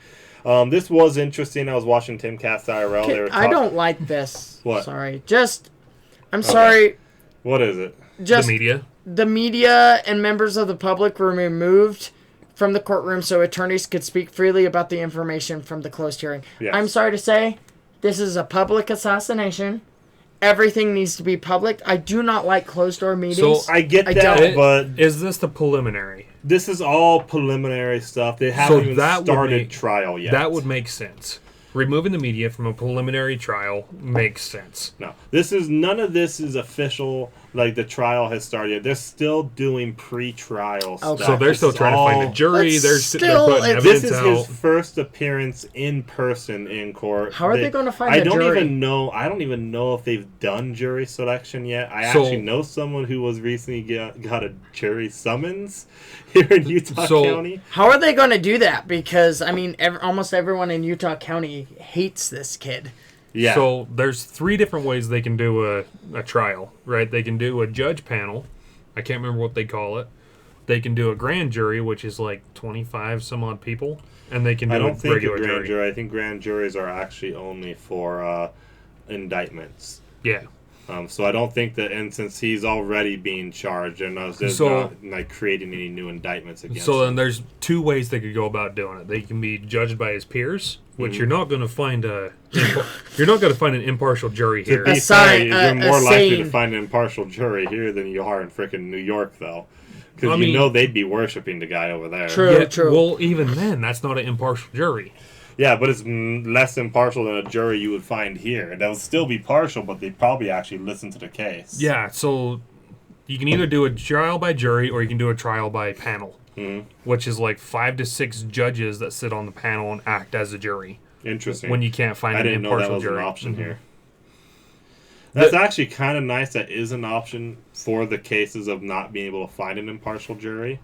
This was interesting. I was watching Tim Cast IRL. They were I don't like this. What? Sorry. I'm sorry. What is it? Just The media. the media and members of the public were removed from the courtroom so attorneys could speak freely about the information from the closed hearing. Yes. I'm sorry to say, this is a public assassination. Everything needs to be public. I do not like closed door meetings. So, I get I that, don't. but Is this the preliminary? this is all preliminary stuff. They haven't even that would started make- trial yet. That would make sense. Removing the media from a preliminary trial makes sense. No, none of this is official. Like the trial has started. They're still doing pre-trial stuff. Okay. So they're This still is trying to all- find a jury. That's They're still- putting it's- evidence This is out. his first appearance in person in court. How are they gonna find I a don't jury? even know. I don't even know if they've done jury selection yet. I So- actually know someone who was recently got a jury summons here in Utah So- County. How are they going to do that? Because, I mean, almost everyone in Utah County hates this kid. Yeah. So there's 3 different ways they can do a trial, right? They can do a judge panel. I can't remember what they call it. They can do a grand jury, which is like 25 some odd people, and they can do I a don't think a regular grand jury. jury. I think grand juries are actually only for indictments. Yeah. So I don't think that, and since he's already being charged, and there's So- not like creating any new indictments against So him. then there's 2 ways they could go about doing it. They can be judged by his peers, which Mm-hmm. you're not going to find you're not going to find an impartial jury To here. be Assign- fair, you're more a likely to sane- find an impartial jury here than you are in freaking New York, though, because I mean- you know they'd be worshiping the guy over there. True. Yeah, true. Well, even then, that's not an impartial jury. Yeah, but it's less impartial than a jury you would find here. They'll still be partial, but they probably actually listen to the case. Yeah, so you can either do a trial by jury or you can do a trial by panel, which is like 5 to 6 judges that sit on the panel and act as a jury Interesting. when you can't find I an didn't know that impartial was jury. an option Mhm. here. That's actually kind of nice. That is an option for the cases of not being able to find an impartial jury.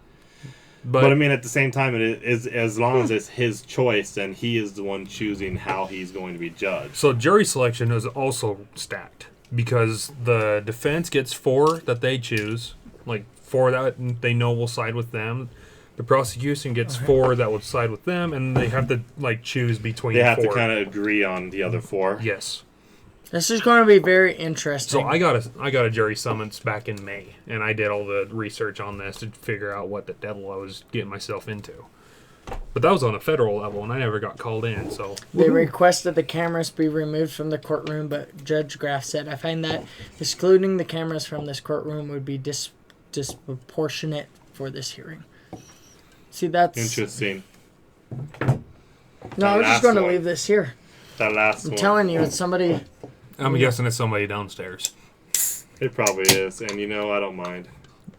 But I mean, at the same time, it is as long as it's his choice, and he is the one choosing how he's going to be judged. So jury selection is also stacked because the defense gets 4 that they choose, like 4 that they know will side with them. The prosecution gets 4 that would side with them, and they have to like choose between. They have 4. to kind of agree on the other 4. Yes. This is going to be very interesting. So I got a jury summons back in May, and I did all the research on this to figure out what the devil I was getting myself into. But that was on a federal level, and I never got called in. So They requested the cameras be removed from the courtroom, but Judge Graff said, "I find that excluding the cameras from this courtroom would be disproportionate for this hearing." See, that's Interesting. No, I was just last going to one. leave this here. That last I'm one. telling you, it's somebody. I'm guessing it's somebody downstairs. It probably is, and I don't mind.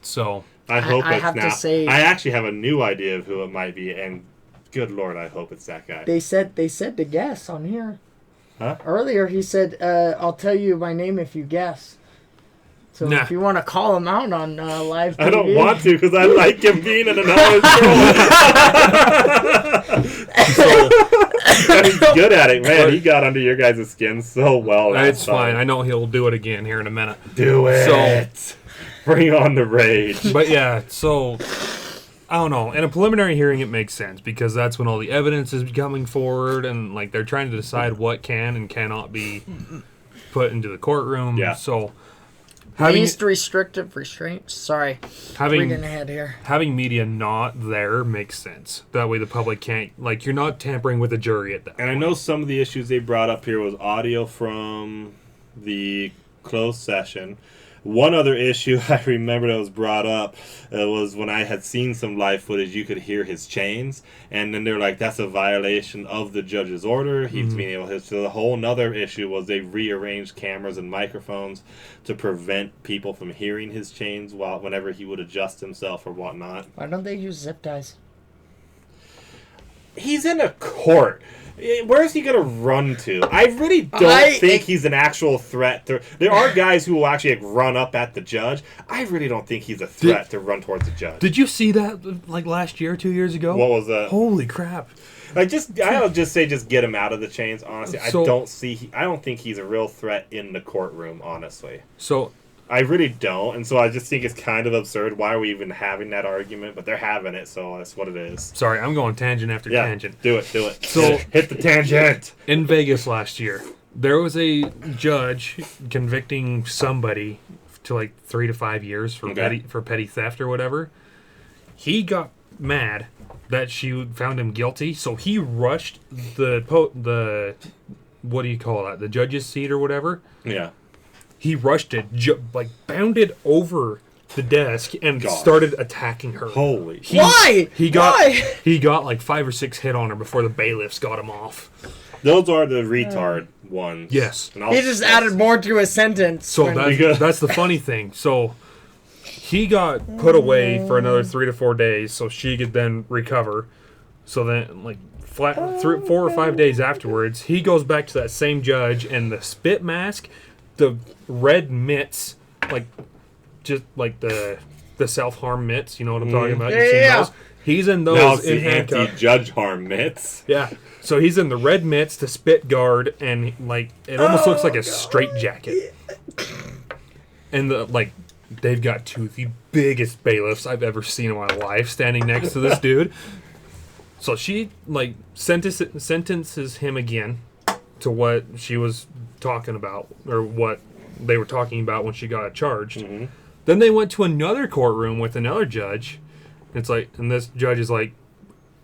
So I hope I it's have to not. say- I actually have a new idea of who it might be, and good Lord, I hope it's that guy. They said to guess on here. Huh? Earlier, he said, "I'll tell you my name if you guess." So Nah. if you want to call him out on live TV. I don't want to because I like him being in another show. And he's good at it, man. He got under your guys' skin so well. it's fine. I know he'll do it again here in a minute. Do it. So- Bring on the rage. But yeah, so I don't know. In a preliminary hearing, it makes sense because that's when all the evidence is coming forward, and like they're trying to decide what can and cannot be put into the courtroom. Yeah. So having Least restrictive restraints. Sorry, reading ahead here. having media not there makes sense. That way, the public can't you're not tampering with the jury at that. And I know some of the issues they brought up here was audio from the closed session. One other issue I remember that was brought up was when I had seen some live footage, you could hear his chains, and then they're like, that's a violation of the judge's order. He's being able to. So the whole another issue was they rearranged cameras and microphones to prevent people from hearing his chains whenever he would adjust himself or whatnot. Why don't they use zip ties? He's in a court. Where's he going to run to? I really don't think he's an actual threat. There are guys who will actually run up at the judge. I really don't think he's a threat to run towards the judge. Did you see that last year, 2 years ago? What was that? Holy crap! I'll just get him out of the chains. Honestly, I don't think he's a real threat in the courtroom. Honestly, So I really don't, and so I just think it's kind of absurd. Why are we even having that argument? But they're having it, so that's what it is. sorry, I'm going tangent after Yeah, tangent. do it. So- hit the tangent. In Vegas last year, there was a judge convicting somebody to 3 to 5 years for petty theft or whatever. He got mad that she found him guilty, so he rushed the what do you call that? The judge's seat or whatever. Yeah. He rushed it, bounded over the desk and Gosh. started attacking her. Holy. Why? He got Why? he got 5 or 6 hit on her before the bailiffs got him off. Those are the retard ones. Yes. And He just added more to his sentence. So when- that's the funny thing. So he got put away for another 3 to 4 days, so she could then recover. So then, 4 or 5 days afterwards, he goes back to that same judge, and the spit mask, the red mitts, just the self-harm mitts. You know what I'm talking about? You've seen Yeah. those? He's in those Now it's in the handcuffs. anti-judge harm mitts. Yeah. So he's in the red mitts, the spit guard, and it almost looks like a straight jacket. And they've got the biggest bailiffs I've ever seen in my life standing next to this dude. So she sentences him again to what she was talking about, or what they were talking about when she got charged. Mm-hmm. Then they went to another courtroom with another judge. And this judge is like,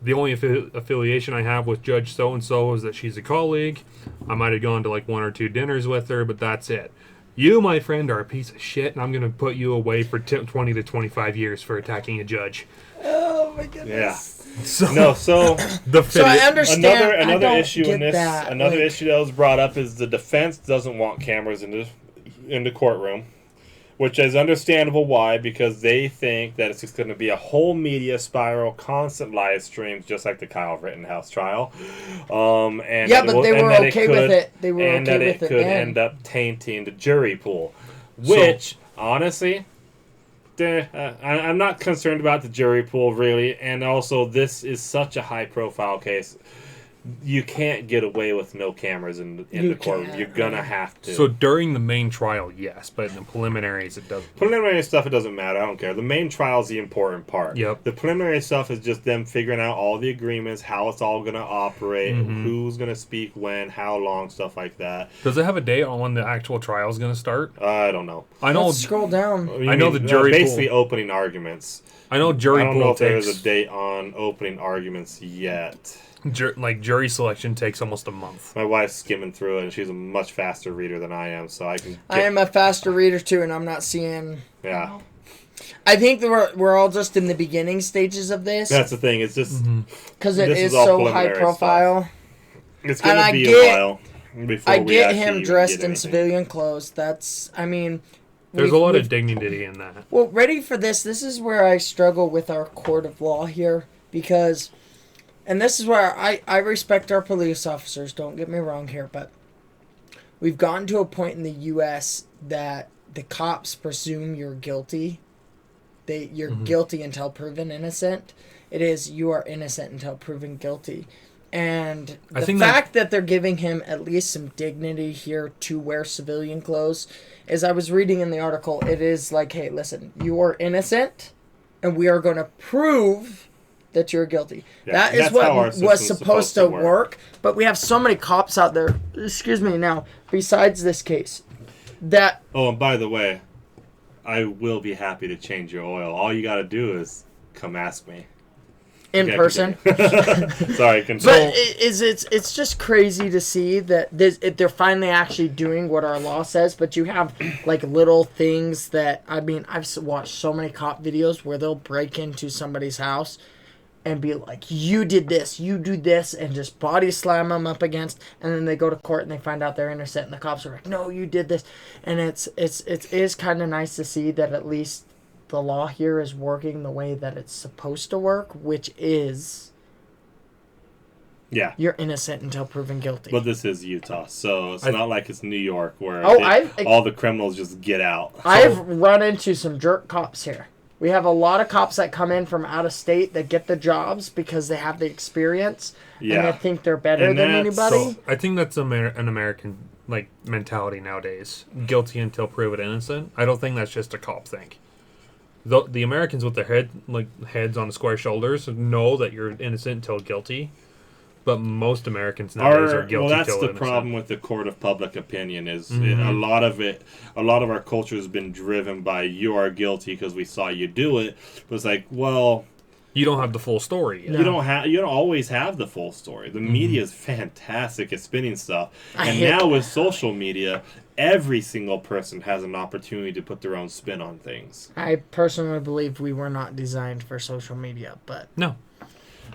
the only affiliation I have with Judge so-and-so is that she's a colleague. I might have gone to 1 or 2 dinners with her, but that's it. You, my friend, are a piece of shit, and I'm going to put you away for 20 to 25 years for attacking a judge. Oh my goodness. Yeah. So, So I understand. another I don't issue in get this, that. another issue that was brought up is the defense doesn't want cameras in the courtroom, which is understandable. Why? Because they think that it's just going to be a whole media spiral, constant live streams, just like the Kyle Rittenhouse trial. And Yeah, that but they were and that okay with it. They were and okay that with it it could then. end up tainting the jury pool, which honestly. I'm not concerned about the jury pool, really, and also this is such a high-profile case. you can't get away with no cameras in the courtroom. can't, You're gonna have to. So during the main trial, yes, but in the preliminaries, it doesn't. Preliminary stuff, it doesn't matter. I don't care. The main trial is the important part. Yep. The preliminary stuff is just them figuring out all the agreements, how it's all gonna operate, who's gonna speak when, how long, stuff like that. Does it have a date on when the actual trial is going to start? I don't know. I know. Let's scroll down. I know the jury basically pool. opening arguments. I know jury I don't pool know if there takes is a date on opening arguments yet. like jury selection takes almost a month. My wife's skimming through it, and she's a much faster reader than I am, so I can. I am a faster reader too, and I'm not seeing. Yeah. I think that we're all just in the beginning stages of this That's the thing. It's just because it this is is all so high preliminary profile. it's And gonna I be get- a while before I we get actually him even dressed get in anything. civilian clothes. That's, I mean, There's a lot we've- of dignity in that. Well, ready for this. This is where I struggle with our court of law here because, and this is where I respect our police officers. Don't get me wrong here, but we've gotten to a point in the U.S. that the cops presume you're guilty. You're guilty until proven innocent. It is you are innocent until proven guilty. And I the think fact that they're giving him at least some dignity here to wear civilian clothes, as I was reading in the article, it is like, hey, listen, you are innocent, and we are going to prove that you're guilty. Yeah, that is that's how our what was system's supposed to work. But we have so many cops out there, excuse me now, besides this case, that... Oh, and by the way, I will be happy to change your oil. All you gotta do is come ask me. in Okay, person. continue. Sorry, But continue. it's just crazy to see that they're finally actually doing what our law says. But you have like little things that, I mean, I've watched so many cop videos where they'll break into somebody's house and be like, you did this, you do this, and just body slam them up against, and then they go to court and they find out they're innocent, and the cops are like, no, you did this. And it is kind of nice to see that at least the law here is working the way that it's supposed to work, which is Yeah. you're innocent until proven guilty. But this is Utah, so it's not like it's New York where Oh, all the criminals just get out. I've run into some jerk cops here. We have a lot of cops that come in from out of state that get the jobs because they have the experience and Yeah. they think they're better And than that's- anybody. So I think that's an American like mentality nowadays. Guilty until proven innocent. I don't think that's just a cop thing. The Americans with their heads on square shoulders know that you're innocent until guilty. But most Americans nowadays are guilty Well, that's till the innocent. problem with the court of public opinion is a lot of our culture has been driven by you are guilty because we saw you do it. But it's like, well, You don't have the full story yet. No. you don't always have the full story. The media is fantastic at spinning stuff, I and hate now that. with social media, every single person has an opportunity to put their own spin on things. I personally believe we were not designed for social media, but No.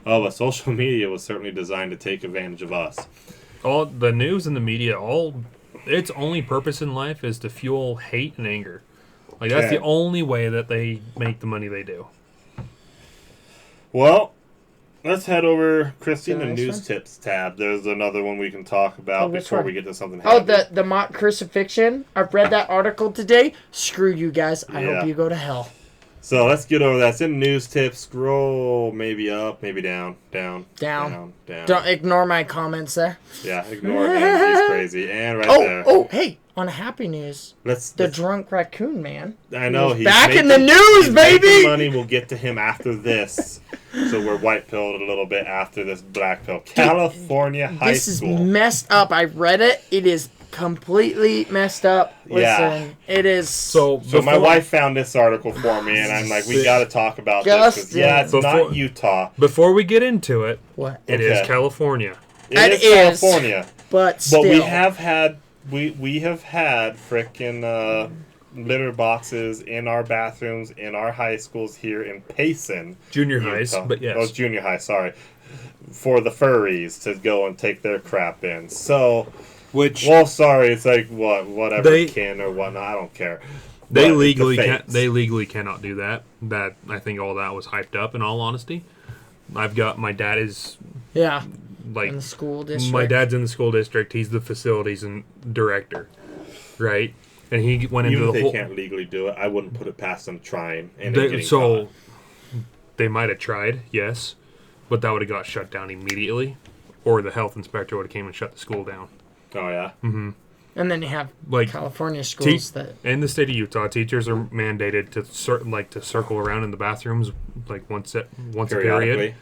Oh, but social media was certainly designed to take advantage of us. All the news and the media, its only purpose in life is to fuel hate and anger. Like that's Yeah. the only way that they make the money they do. Well, let's head over, Christy, in the The next news one? tips tab. There's another one we can talk about which before one? we get to something oh, heavy. the mock crucifixion. I've read that article today. Screw you guys. I Yeah. hope you go to hell. So let's get over that. It's in news tips. Scroll maybe up, maybe down. Down. Down. Don't ignore my comments there. Yeah, ignore him. He's crazy. And right there. Oh, hey! On happy news, Let's. the drunk raccoon man. I know he's back in the making- news, he's making baby! money. We'll get to him after this. So we're white pilled a little bit after this black pill. California high This school. is messed up. I read it. It is completely messed up. Listen, Yeah. it is. So my wife found this article for me, and I'm like, we got to talk about this. 'Cause, yeah, it's Before- not Utah. before we get into it, What? it is Okay. California. It is is. California. But still. But we have had frickin' litter boxes in our bathrooms in our high schools here in Payson. Junior highs, Utah. but yes. Oh, it's junior high, sorry. For the furries to go and take their crap in. So, Which well, sorry, it's like whatever They- can or whatnot. I don't care. they But legally the can fakes. they legally cannot do that. That I think all that was hyped up. In all honesty, I've got my dad is Yeah. like In the school district. my dad's in the school district. He's the facilities and director, right? And he went Even into if the they whole. can't legally do it, I wouldn't put it past them trying and then getting So caught. they might have tried, yes, but that would have got shut down immediately. or the health inspector would have came and shut the school down. Oh yeah. Mm-hmm. And then you have Like California schools that in the state of Utah, teachers are mandated to circle around in the bathrooms like once a period,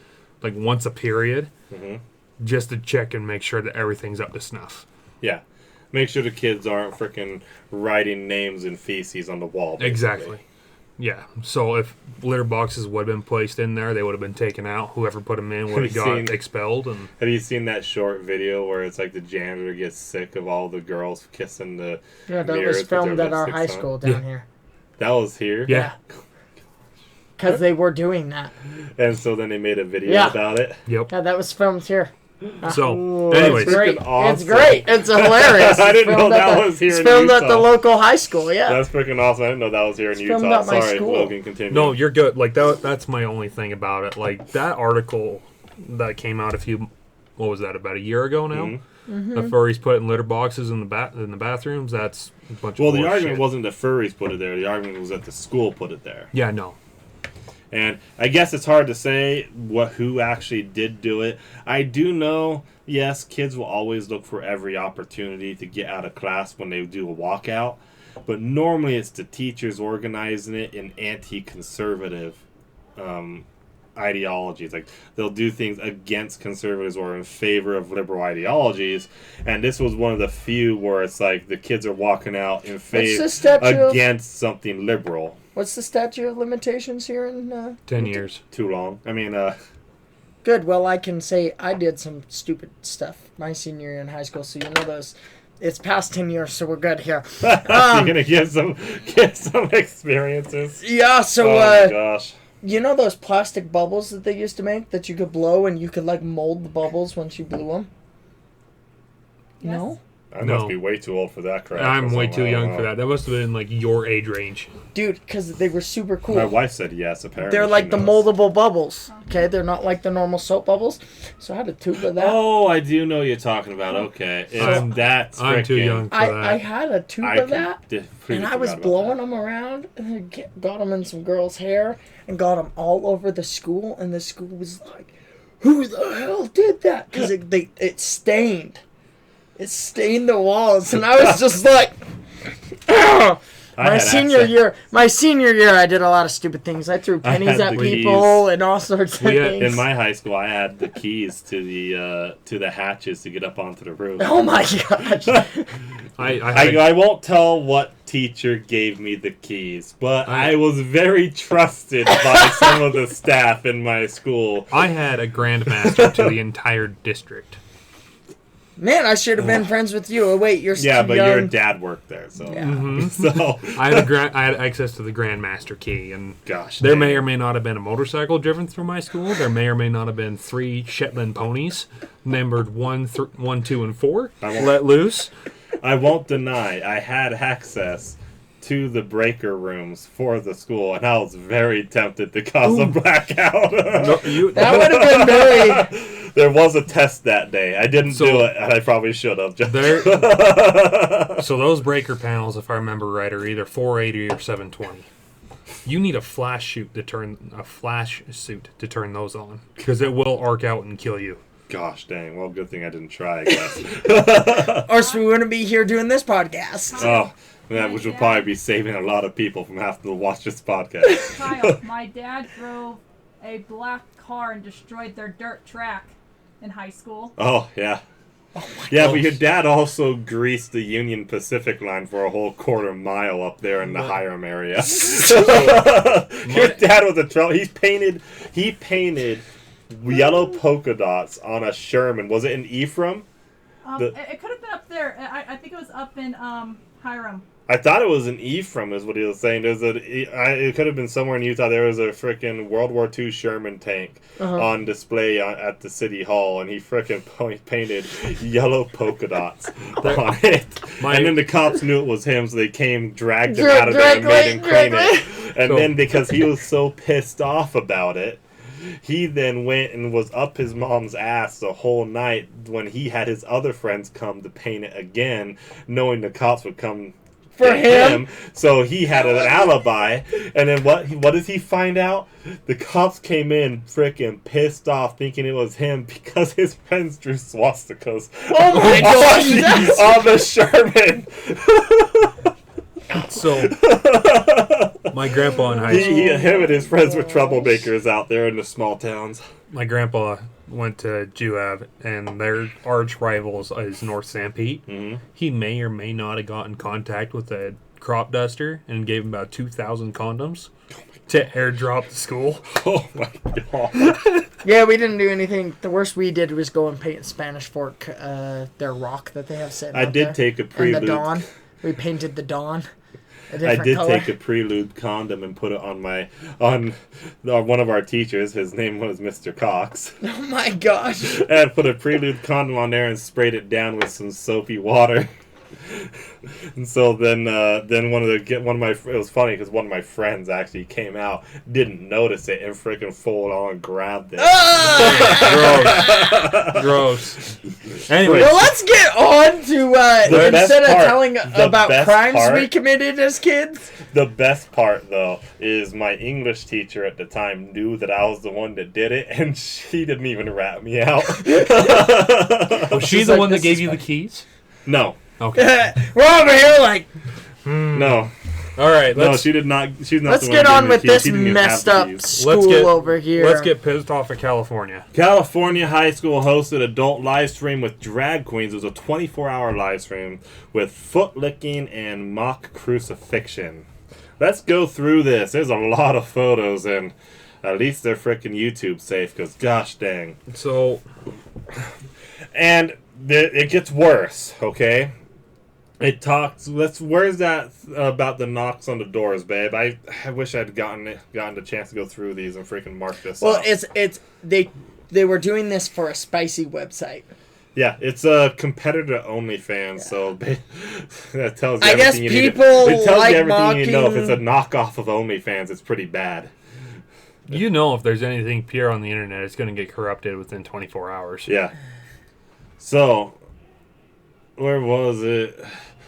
like once a period, just to check and make sure that everything's up to snuff. Yeah, make sure the kids aren't freaking writing names and feces on the wall. Basically. Exactly. Yeah. So if litter boxes would have been placed in there, they would have been taken out. Whoever put them in would have got expelled. And have you seen that short video where it's like the janitor gets sick of all the girls kissing the that was filmed at our high school down here. That was here? Yeah. Because they were doing that. And so then they made a video about it? Yep. Yeah, that was filmed here. So, anyways. It's great. Awesome. It's great. It's hilarious. I didn't know that was here in Utah. It's filmed at the local high school, yeah. That's freaking awesome. I didn't know that was here in Utah. filmed at my Sorry, school. Logan, continue. No, you're good. Like, that's my only thing about it. Like, that article that came out about a year ago now? The furries putting litter boxes in the bathrooms, that's a bunch of the argument shit. wasn't the furries put it there. The argument was that the school put it there. Yeah, no. And I guess it's hard to say who actually did do it. I do know, yes, kids will always look for every opportunity to get out of class when they do a walkout. But normally it's the teachers organizing it in anti-conservative ideologies. Like, they'll do things against conservatives or in favor of liberal ideologies. And this was one of the few where it's like the kids are walking out in favor against something liberal. What's the statute of limitations here in 10 years. Too long. I mean, Good. Well, I can say I did some stupid stuff my senior year in high school, so you know those. It's past 10 years, so we're good here. you're gonna get some experiences. Yeah. So, oh my gosh. You know those plastic bubbles that they used to make that you could blow and you could like mold the bubbles once you blew them? Yes. No. I must be way too old for that crap. I'm way too young for that. That must have been like your age range. Dude, because they were super cool. My wife said yes, apparently. They're like the moldable bubbles. Okay, they're not like the normal soap bubbles. So I had a tube of that. Oh, I do know what you're talking about. Okay. I'm too young for that. I had a tube of that, and I was blowing them around, and I got them in some girl's hair, and got them all over the school, and the school was like, who the hell did that? Because it stained. It stained the walls, and I was just like, my senior year, I did a lot of stupid things. I threw pennies at people and all sorts of things. In my high school, I had the keys to the hatches to get up onto the roof. Oh my gosh! I won't tell what teacher gave me the keys, but I was very trusted by some of the staff in my school. I had a grandmaster to the entire district. Man, I should have been friends with you. Oh, wait, you're still but young. your dad worked there, so so I had access to the grandmaster key, and there may or may not have been a motorcycle driven through my school. There may or may not have been 3 Shetland ponies numbered 1, 2, and 4 let loose. I won't deny I had access to the breaker rooms for the school, and I was very tempted to cause a blackout. That would have been very... There was a test that day. I didn't do it, and I probably should have. So those breaker panels, if I remember right, are either 480 or 720. You need a flash suit to turn those on, because it will arc out and kill you. Gosh dang. Well, good thing I didn't try, I guess. Or so we wouldn't be here doing this podcast. Oh, which would probably be saving a lot of people from having to watch this podcast. Kyle, my dad drove a black car and destroyed their dirt track in high school. Oh, yeah. But your dad also greased the Union Pacific line for a whole quarter mile up there in the Hiram area. Your dad was a trouble. He painted yellow polka dots on a Sherman. Was it in Ephraim? It could have been up there. I think it was up in Hiram. I thought it was in Ephraim, is what he was saying. It could have been somewhere in Utah. There was a freaking World War II Sherman tank on display at the city hall, and he freaking painted yellow polka dots on it. And then the cops knew it was him, so they dragged him out of there and made him clean it. And then because he was so pissed off about it, he then went and was up his mom's ass the whole night when he had his other friends come to paint it again, knowing the cops would come For him? So he had an alibi. And then what does he find out? The cops came in freaking pissed off, thinking it was him because his friends drew swastikas. Oh my gosh! On the Sherman. So, my grandpa in high school. Him and his friends were troublemakers out there in the small towns. My grandpa went to Juab, and their arch rivals is North St. Pete. Mm-hmm. He may or may not have got in contact with a crop duster and gave him about 2,000 condoms to airdrop the school. Oh my god. Yeah, we didn't do anything. The worst we did was go and paint Spanish Fork, their rock that they have sitting I out did there. take a And prelude. the Dawn. We painted the Dawn. A I different did color. take a prelude condom and put it on one of our teachers. His name was Mr. Cox. Oh my gosh. And I put a prelude condom on there and sprayed it down with some soapy water. And so then it was funny because one of my friends actually came out, didn't notice it, and freaking full on grabbed it. Gross. Anyway, Well, let's get on to instead of telling about crimes we committed as kids. The best part, though, is my English teacher at the time knew that I was the one that did it, and she didn't even rat me out. was she the one that gave you the keys? No. Okay. We're over here like, No. All right. No, she did not. She's not. let's the get one on that with gave me the this keys. She didn't even messed have up the keys. school over here. Let's get pissed off at California. California High School hosted adult live stream with drag queens. It was a 24-hour live stream with foot licking and mock crucifixion. Let's go through this. There's a lot of photos, and at least they're freaking YouTube safe, because gosh dang. So, and it gets worse, okay? It talks. Where's that about the knocks on the doors, babe? I wish I'd gotten the chance to go through these and freaking mark this. Well, up. it's they were doing this for a spicy website. Yeah, it's a competitor to OnlyFans, so that tells you I guess everything you need. people It tells like you everything you need to know. If mocking- it's a knockoff of OnlyFans, it's pretty bad. you know, if there's anything pure on the internet, it's going to get corrupted within 24 hours. Yeah. So, where was it?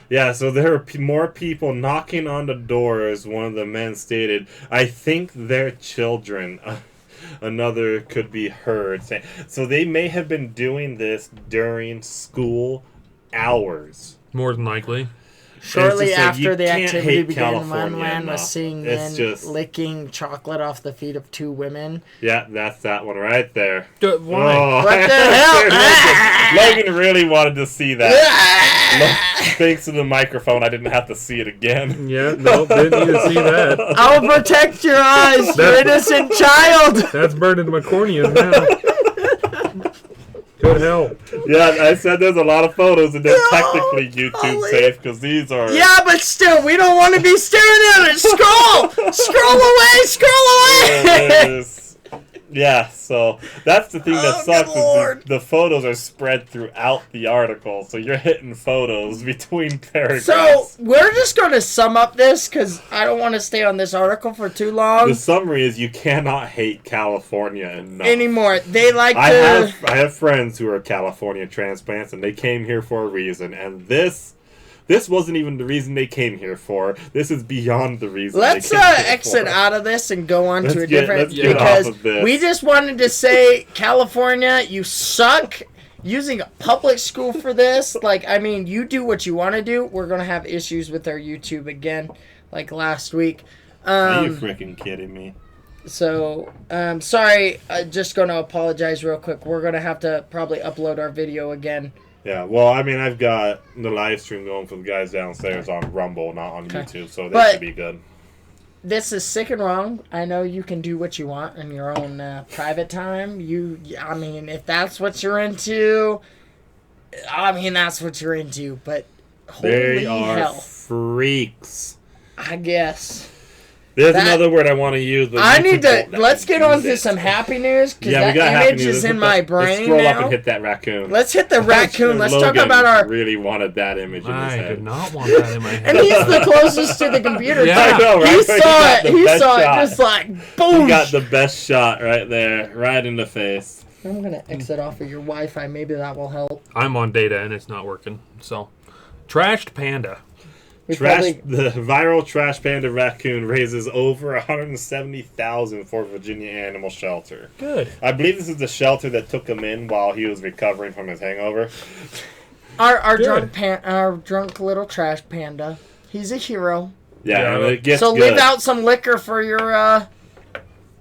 Yeah, so there were more people knocking on the doors. One of the men stated, "I think they're children." Another could be heard saying. So they may have been doing this during school hours. More than likely. Shortly just like, after you the can't activity hate began, California one man enough. was seen It's men just- licking chocolate off the feet of two women. Yeah, that's that one right there. Why? Oh. What the hell? Logan really wanted to see that. Thanks to the microphone, I didn't have to see it again. Yeah, no, didn't need to see that. I will protect your eyes, you innocent child. That's burned into my corneas now. Good help. Yeah, I said there's a lot of photos, and they're technically YouTube Holy- safe because these are. Yeah, but still, we don't want to be staring at it. Scroll! Scroll away! Scroll away! Yeah, so that's the thing that Oh, sucks good Lord. is the photos are spread throughout the article, so you're hitting photos between paragraphs. So, we're just going to sum up this because I don't want to stay on this article for too long the summary is you cannot hate California enough. anymore. They like I to... have friends who are California transplants, and they came here for a reason, and this wasn't even the reason they came here for. This is beyond the reason. Let's they came here exit for. out of this and go on to a Let's get different off because of this. we just wanted to say California, you suck using a public school for this. Like, I mean, you do what you want to do. We're gonna have issues with our YouTube again, like last week. Are you freaking kidding me? So, sorry. Just gonna apologize real quick. We're gonna have to probably upload our video again. Yeah, well, I mean, I've got the live stream going for the guys downstairs on Rumble, not on Okay. YouTube, so they But- should be good. This is sick and wrong. I know you can do what you want in your own private time. I mean, if that's what you're into, I mean, that's what you're into. But holy They are hell, freaks. I guess. There's That- another word I want to use. But I YouTube need to, won't let let's me get on use to it. some happy news, because Yeah, we got that happy image news. is Let's in hit my that- brain Let's scroll now. up and hit that raccoon. Let's hit the raccoon. Let's talk Logan about our... really wanted that image in his I head. did not want that in my head. And he's the closest to the computer. Yeah. I know, right? He saw it. the He best saw shot. it just like, He boom. got the best shot right there, right in the face. I'm going to exit off of your Wi-Fi. Maybe that will help. I'm on data and it's not working. So, trashed Panda. The viral Trash Panda raccoon raises over $170,000 for Virginia Animal Shelter. Good. I believe this is the shelter that took him in while he was recovering from his hangover. Our drunk little trash panda. He's a hero. Yeah, and it gets so good. leave out some liquor for your.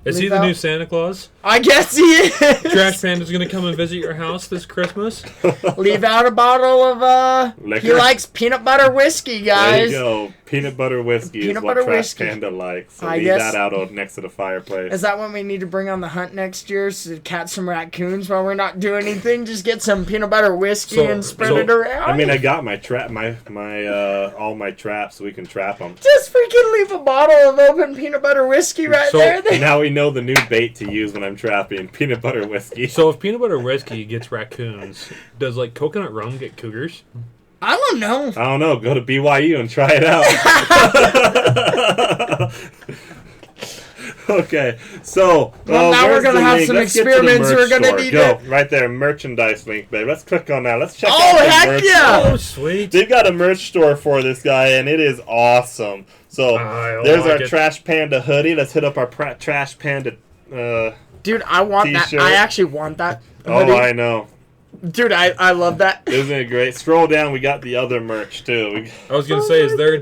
Is he the new Santa Claus? I guess he is. Trash Panda's gonna come and visit your house this Christmas. Leave out a bottle of liquor? He likes peanut butter whiskey, guys. There you go. Peanut butter whiskey is what Trash Panda likes. So leave that out next to the fireplace. Is that when we need to bring on the hunt next year? So to catch some raccoons while we're not doing anything? Just get some peanut butter whiskey and spread it around? I mean, I got my trap, all my traps, so we can trap them. Just freaking leave a bottle of open peanut butter whiskey there. Now we know the new bait to use when I'm trapping, peanut butter whiskey. So if peanut butter whiskey gets raccoons, does like coconut rum get cougars? I don't know. Go to BYU and try it out. Okay, so now we're gonna have some experiments. We're gonna need right there, merchandise link, babe. Let's click on that. Let's check out the merch store. Oh, sweet! They've got a merch store for this guy, and it is awesome. So there's our Trash Panda hoodie. Let's hit up our Trash Panda. Dude, I want t-shirt. that. I actually want that. Hoodie. Oh, I know. Dude, I love that. Isn't it great? Scroll down. We got the other merch too. I was gonna say, is there a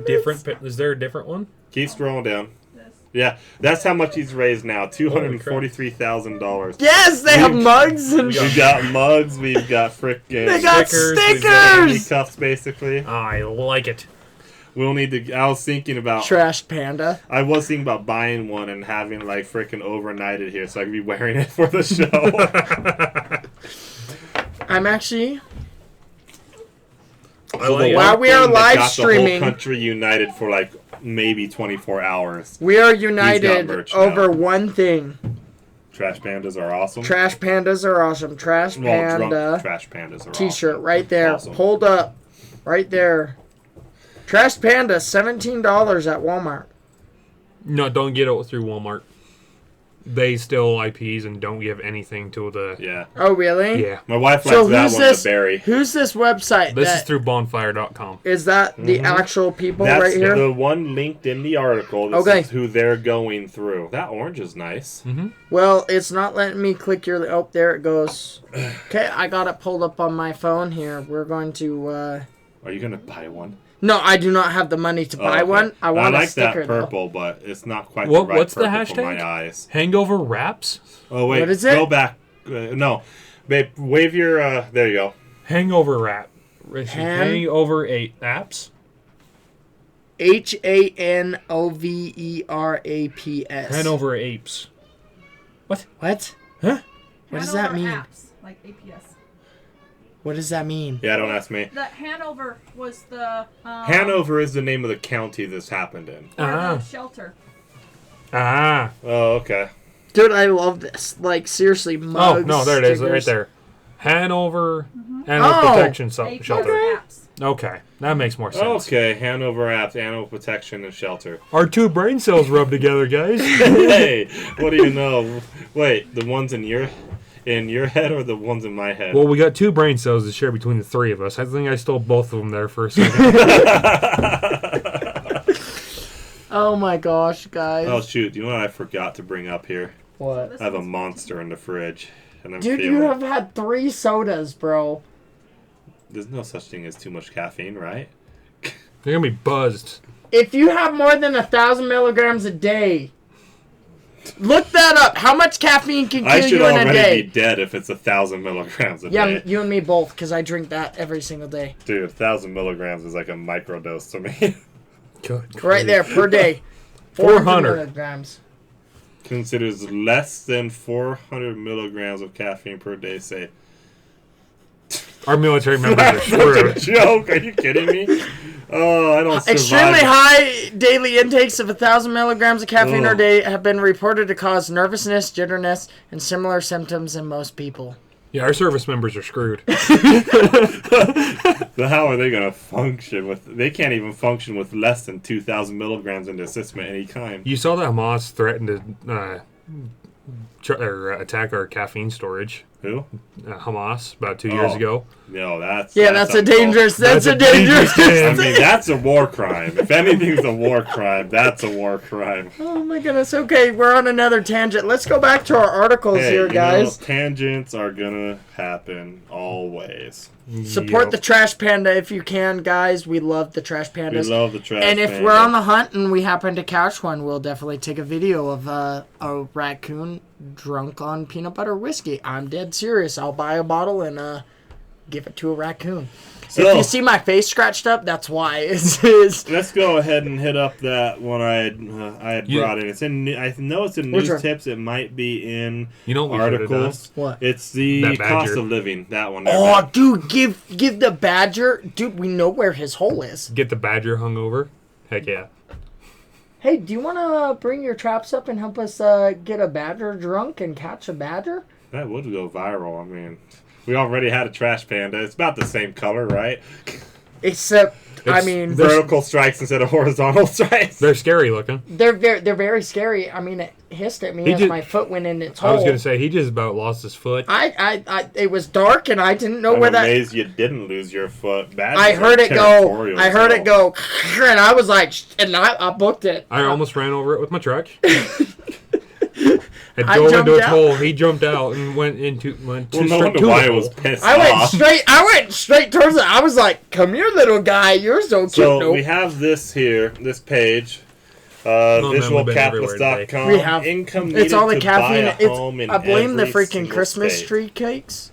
different one? Keep scrolling down. Yeah, that's how much he's raised now. $243,000. Yes, they have mugs and. We've got mugs. We've got frickin' They got stickers. Handcuffs, basically. I like it. We'll need to. I was thinking about Trash Panda. I was thinking about buying one and having like frickin' overnighted here, so I can be wearing it for the show. I'm actually. While we are live streaming, the whole country united for like maybe 24 hours. We are united over one thing. Trash Pandas are awesome. Trash Pandas are awesome. Trash Panda. Trash Pandas are T-shirt awesome. right there. Awesome. Hold up, right there. Trash Panda, $17 at Walmart. No, don't get it through Walmart. They steal IPs and don't give anything to the... Yeah. Oh, really? Yeah. My wife likes that one to bury. Who's this website? This is through bonfire.com. Is that the actual people That's right here? the one linked in the article. This is who they're going through. That orange is nice. Mm-hmm. Well, it's not letting me click your... Oh, there it goes. Okay, I got it pulled up on my phone here. We're going to... Are you going to buy one? No, I do not have the money to buy one. I want a sticker, that purple, but it's not quite the right what's purple the hashtag? for my eyes. Hangover wraps? Oh, wait. What is it? Go back. No. Babe, wave your... there you go. Hangover wrap. Hangover 8 apps? HANOVERAPS. Hanover apes. What? What? Huh? What does that mean? Apps, like APS. What does that mean? Yeah, don't ask me. The Hanover was the... Hanover is the name of the county this happened in. The shelter. Ah. Oh, okay. Dude, I love this. Like, seriously, mugs, Oh, no, there it is, stickers. right there. Hanover Animal Protection Shelter. Apps. Okay, that makes more sense. Okay, Hanover Apps, Animal Protection and Shelter. Our two brain cells rub together, guys. Hey, what do you know? Wait, the ones in your head or the ones in my head? Well, we got two brain cells to share between the three of us. I think I stole both of them there for a second. Oh my gosh, guys. Oh shoot! You know what I forgot to bring up here? What? I have a monster in the fridge, and I'm Dude, you have had 3 sodas, bro. There's no such thing as too much caffeine, right? They're gonna be buzzed. If you have more than 1,000 milligrams a day, look that up. How much caffeine can kill you in a day? I should already be dead if it's 1,000 milligrams a day. Yeah, you and me both, because I drink that every single day. Dude, 1,000 milligrams is like a microdose to me. Good. Right there, per day. 400 milligrams. Considers less than 400 milligrams of caffeine per day, say. Our military members are That's screwed. a joke. Are you kidding me? Oh, I don't survive. Extremely high daily intakes of 1,000 milligrams of caffeine per day have been reported to cause nervousness, jitterness, and similar symptoms in most people. Yeah, our service members are screwed. So how are they going to function with... They can't even function with less than 2,000 milligrams in their system at any time. You saw that Hamas threatened to attack our caffeine storage. Who? Hamas about 2 years ago. No, that's a dangerous. That's a dangerous. I mean, that's a war crime. If anything's a war crime, that's a war crime. Oh my goodness. Okay, we're on another tangent. Let's go back to our articles here, guys. Tangents are gonna happen always. Support the Trash Panda if you can, guys. We love the Trash Pandas. We love the Trash And if Panda. we're on the hunt and we happen to catch one, we'll definitely take a video of a raccoon drunk on peanut butter whiskey. I'm dead serious. I'll buy a bottle and give it to a raccoon. So, if you see my face scratched up, that's why. Let's go ahead and hit up that one I had brought in. It's in. I know it's in news tips. It might be in articles. What? It's the cost of living. That one. Oh, dude, give the badger. Dude, we know where his hole is. Get the badger hung over. Heck yeah. Hey, do you want to bring your traps up and help us get a badger drunk and catch a badger? That would go viral. I mean, we already had a trash panda. It's about the same color, right? Except, I mean, vertical strikes instead of horizontal strikes. They're scary looking. They're very scary. I mean, it hissed at me as my foot went in its hole. I was gonna say he just about lost his foot. It was dark and I didn't know where that. I'm amazed you didn't lose your foot. I heard it go. I heard it go, and I was like, and I booked it. I almost ran over it with my truck. It dove into its hole. He jumped out and went straight to it was pissed I went straight towards it. I was like, "Come here, little guy. You're so cute." So we have this here, this page, visualcapitalist.com. We have income it's all the to caffeine. buy a home in I blame the every freaking single Christmas state. tree cakes.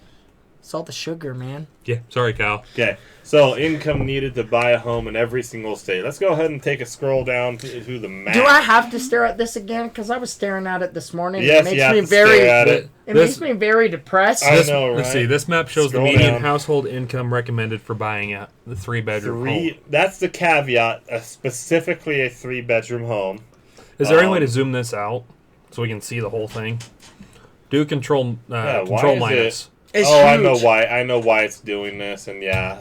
It's all the sugar, man. Yeah, sorry, Kyle. Okay, so income needed to buy a home in every single state. Let's go ahead and take a scroll down to the map. Do I have to stare at this again? Because I was staring at it this morning. Yes, it makes me very. it makes me very depressed. I know, right? Let's see. This map shows Scroll the median down. household income recommended for buying the 3-bedroom home. That's the caveat. Specifically, a 3-bedroom home. Is there any way to zoom this out so we can see the whole thing? Do control minus. It's huge. I know why it's doing this, and yeah.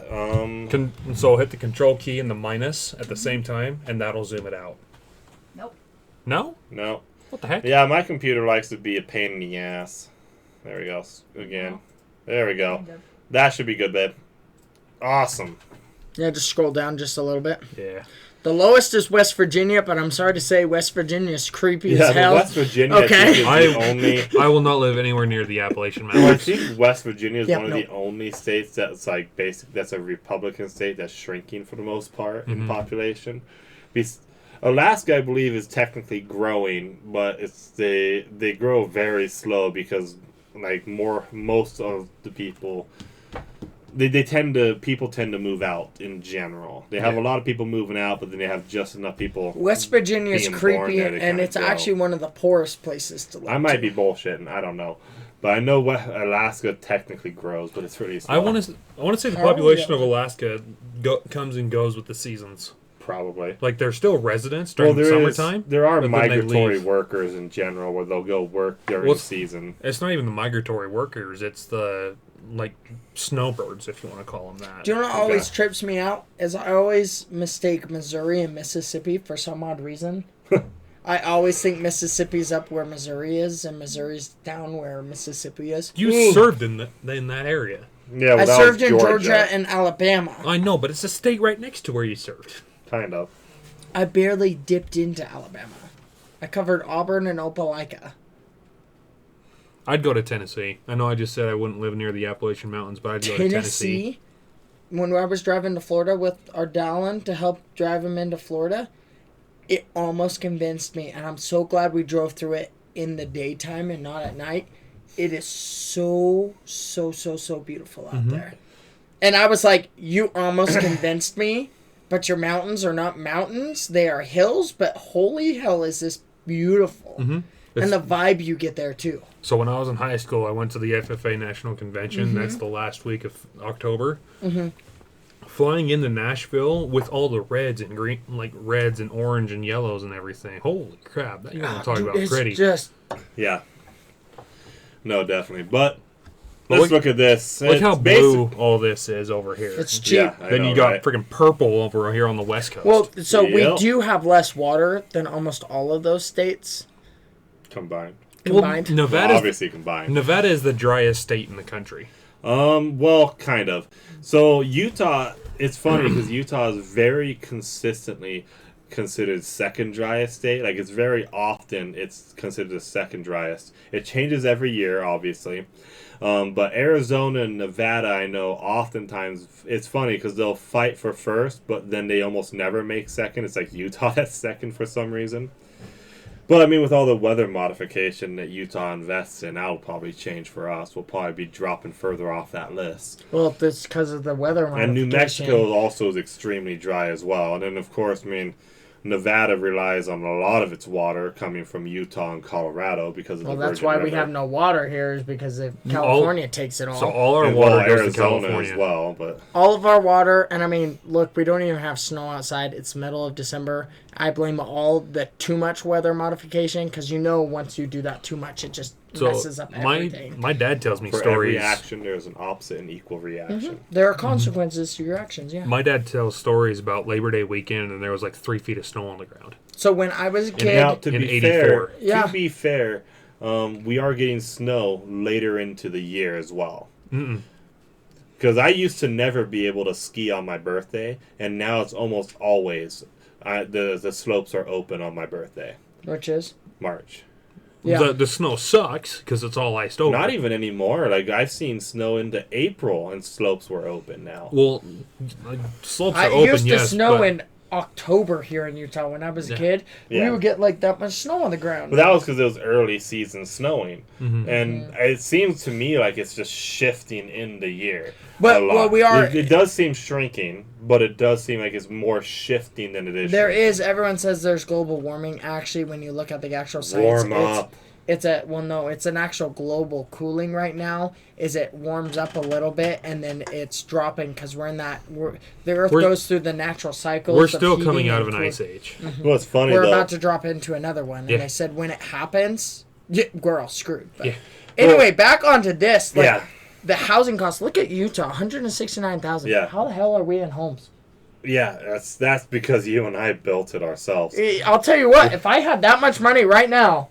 So hit the control key and the minus at the same time, and that'll zoom it out. Nope. No? No. What the heck? Yeah, my computer likes to be a pain in the ass. There we go. Again. There we go. That should be good, babe. Awesome. Yeah, just scroll down just a little bit. Yeah. The lowest is West Virginia, but I'm sorry to say West Virginia is creepy as hell. West Virginia Okay. I will not live anywhere near the Appalachian I Mountains. think West Virginia is one of the only states that's like that's a Republican state that's shrinking for the most part in population. Alaska, I believe, is technically growing, but they grow very slow because like most of the people. People tend to move out in general. They have a lot of people moving out, but then they have just enough people. West Virginia is creepy, and it's actually one of the poorest places to live. I might be bullshitting. I don't know, but I know Alaska technically grows, but it's really small. I want to say the population of Alaska comes and goes with the seasons. Probably. Like they're still residents during the summertime. There are migratory workers in general where they'll go work during the season. It's not even the migratory workers. It's the snowbirds, if you want to call them that. Do you know what always trips me out? Is I always mistake Missouri and Mississippi for some odd reason. I always think Mississippi's up where Missouri is, and Missouri's down where Mississippi is. You served in that area. Yeah, I served in Georgia and Alabama. I know, but it's a state right next to where you served. Kind of. I barely dipped into Alabama. I covered Auburn and Opelika. I'd go to Tennessee. I know I just said I wouldn't live near the Appalachian Mountains, but I'd go to Tennessee. When I was driving to Florida with our Dallin to help drive him into Florida, it almost convinced me, and I'm so glad we drove through it in the daytime and not at night. It is so beautiful out there. And I was like, you almost convinced me, but your mountains are not mountains. They are hills, but holy hell is this beautiful. And the vibe you get there, too. So when I was in high school, I went to the FFA National Convention. That's the last week of October. Flying into Nashville with all the reds and green, like reds and orange and yellows and everything. Holy crap. That you want to talk about pretty. Yeah. No, definitely. But let's look at this. Look how blue all this is over here. It's cheap. Yeah, then you got freaking purple over here on the West Coast. Well, so we do have less water than almost all of those states. Combined. combined. Obviously combined. Nevada is the driest state in the country. Well, kind of. So Utah, it's funny because Utah is very consistently considered second driest state. Like it's very often it's considered the second driest. It changes every year, obviously. But Arizona and Nevada, I know oftentimes it's funny because they'll fight for first, but then they almost never make second. It's like Utah that's second for some reason. But I mean, with all the weather modification that Utah invests in, that'll probably change for us. We'll probably be dropping further off that list. Well, that's because of the weather modification. And New Mexico also is extremely dry as well. And then, of course, I mean, Nevada relies on a lot of its water coming from Utah and Colorado because of the Virgin that's why we River. have no water here is because if California takes it all. So all our And water goes Arizona to California as well. But all of our water, and I mean, look, we don't even have snow outside. It's middle of December. I blame all the too much weather modification because once you do that too much, it just messes up everything. My dad tells me for stories. every action, there's an opposite and equal reaction. There are consequences to your actions, yeah. My dad tells stories about Labor Day weekend, and there was like 3 feet of snow on the ground. So when I was a kid, Now, to in be 84. fair, we are getting snow later into the year as well. Because I used to never be able to ski on my birthday, and now it's almost always the slopes are open on my birthday. which is March. Yeah. The snow sucks because it's all iced over. Not even anymore. Like I've seen snow into April, and slopes were open now. Well, slopes are It open, used to yes, snow but in October here in Utah when I was a kid. Yeah. We would get like that much snow on the ground. But that was because it was early season snowing, and it seems to me like it's just shifting in the year. But a lot. well, we are. It does seem shrinking, but it does seem like it's more shifting than it is. There shrinking. is. Everyone says there's global warming. Actually, when you look at the actual science, Warm up. it's an actual global cooling right now. It warms up a little bit and then it's dropping because the Earth goes through the natural cycles. We're still of coming heating out and of an cooling. ice age. Well, it's funny We're though. about to drop into another one, and they said when it happens, we're all screwed. But Yeah. anyway, back onto this. Yeah. The housing costs. Look at Utah, $169,000. Yeah. How the hell are we in homes? Yeah, that's because you and I built it ourselves. I'll tell you what. If I had that much money right now,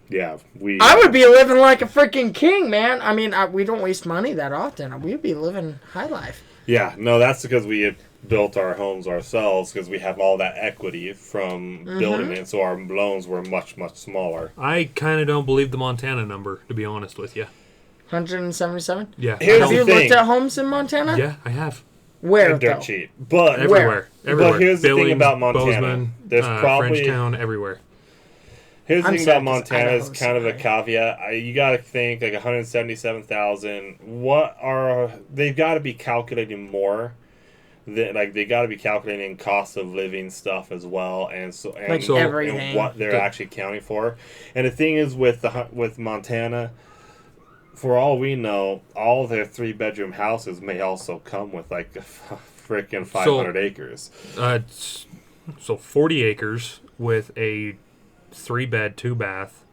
Yeah, I would be living like a freaking king, man. I mean, we don't waste money that often. We'd be living high life. Yeah, no, that's because we had built our homes ourselves because we have all that equity from building it, so our loans were much, much smaller. I kind of don't believe the Montana number, to be honest with you. 177? Yeah. Here's Have the you thing. looked at homes in Montana? Yeah, I have. Where, They're though? cheap. But Everywhere. Everywhere. But here's the thing Billings, about Montana. Bozeman, There's probably Frenchtown, everywhere. Here's the I'm thing sad about 'cause Montana is Idaho's kind of a so caveat. You got to think like 177,000. They've got to be calculating more. They got to be calculating cost of living stuff as well, and everything. and what they're actually counting for. And the thing is with Montana, for all we know, all their 3-bedroom houses may also come with like a freaking 500 acres. So 40 acres with a 3-bed, 2-bath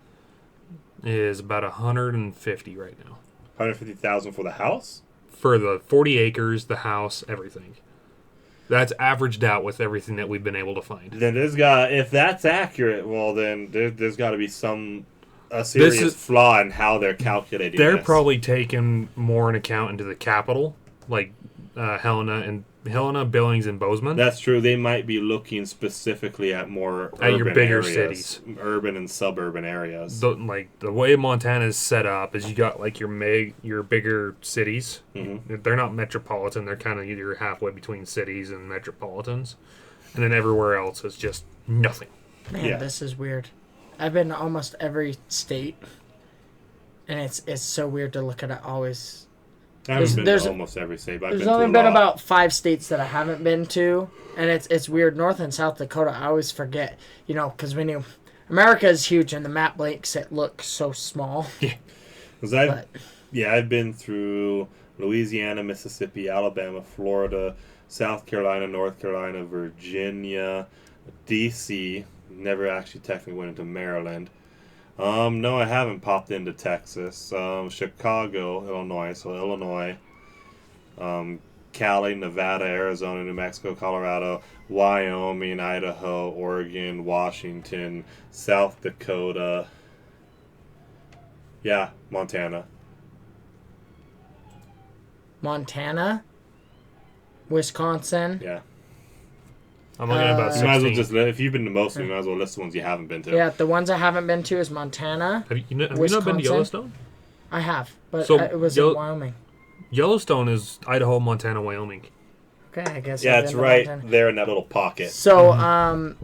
is about 150 right now. 150,000 for the house? For the 40 acres, the house, everything. That's averaged out with everything that we've been able to find. Then if that's accurate, well then there's got to be a serious flaw in how they're calculating. They're this. probably taking more in account into the capital, like Helena, Billings, and Bozeman. That's true. They might be looking specifically at more urban your bigger areas, cities, urban and suburban areas. The way Montana is set up is you got like your bigger cities. Mm-hmm. They're not metropolitan. They're kind of either halfway between cities and metropolitans, and then everywhere else is just nothing. Man, this is weird. I've been to almost every state, and it's so weird to look at it always. I haven't been to almost every state, but There's I've only been to been a lot. about 5 states that I haven't been to, and it's weird. North and South Dakota, I always forget, because America is huge, and the map makes it look so small. Yeah, because I've been through Louisiana, Mississippi, Alabama, Florida, South Carolina, North Carolina, Virginia, D.C. Never actually technically went into Maryland. No, I haven't popped into Texas. Chicago, Illinois, so Illinois. Cali, Nevada, Arizona, New Mexico, Colorado, Wyoming, Idaho, Oregon, Washington, South Dakota. Yeah, Montana. Montana, Wisconsin. Yeah. I'm looking at about You might as well 16. just if you've been to most of them, you might as well list the ones you haven't been to. Yeah, the ones I haven't been to is Montana. Have you not been to Wisconsin. Yellowstone? I have, but So, it was Yellow- in Wyoming. Yellowstone is Idaho, Montana, Wyoming. Okay, I guess. Yeah, I've it's been to right Montana. there in that little pocket. So, You may have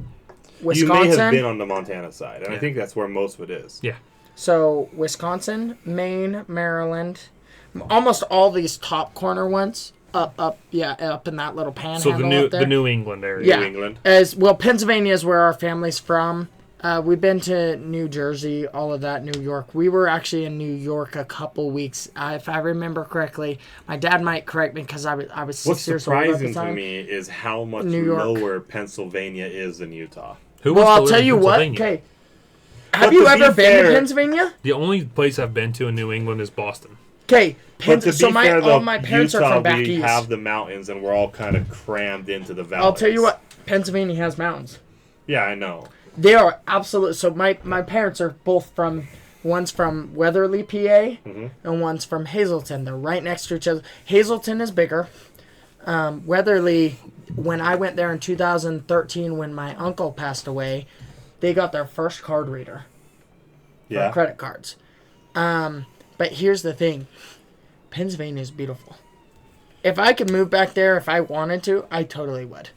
Wisconsin. been on the Montana side, and I Yeah. think that's where most of it is. Yeah. So Wisconsin, Maine, Maryland, almost all these top corner ones up in that little panhandle So the up there. New England area. Yeah. New England. As well, Pennsylvania is where our family's from. We've been to New Jersey, all of that, New York. We were actually in New York a couple weeks, if I remember correctly. My dad might correct me because I was 6 What's years old at the surprising to time. me is how much New York. lower Pennsylvania is than Utah. Who Well, wants to I'll live tell in you what. Pennsylvania? Okay, have But you to be ever been to fair- Pennsylvania? The only place I've been to in New England is Boston. Okay, But to so be fair, all though, my parents Utah, are from back we east. have the mountains, and we're all kind of crammed into the valleys. I'll tell you what, Pennsylvania has mountains. Yeah, I know. They are absolute. So my parents are both from. One's from Weatherly, PA, and one's from Hazleton. They're right next to each other. Hazleton is bigger. Weatherly, when I went there in 2013, when my uncle passed away, they got their first card reader for Yeah. credit cards. But here's the thing, Pennsylvania is beautiful. If I could move back there, if I wanted to, I totally would.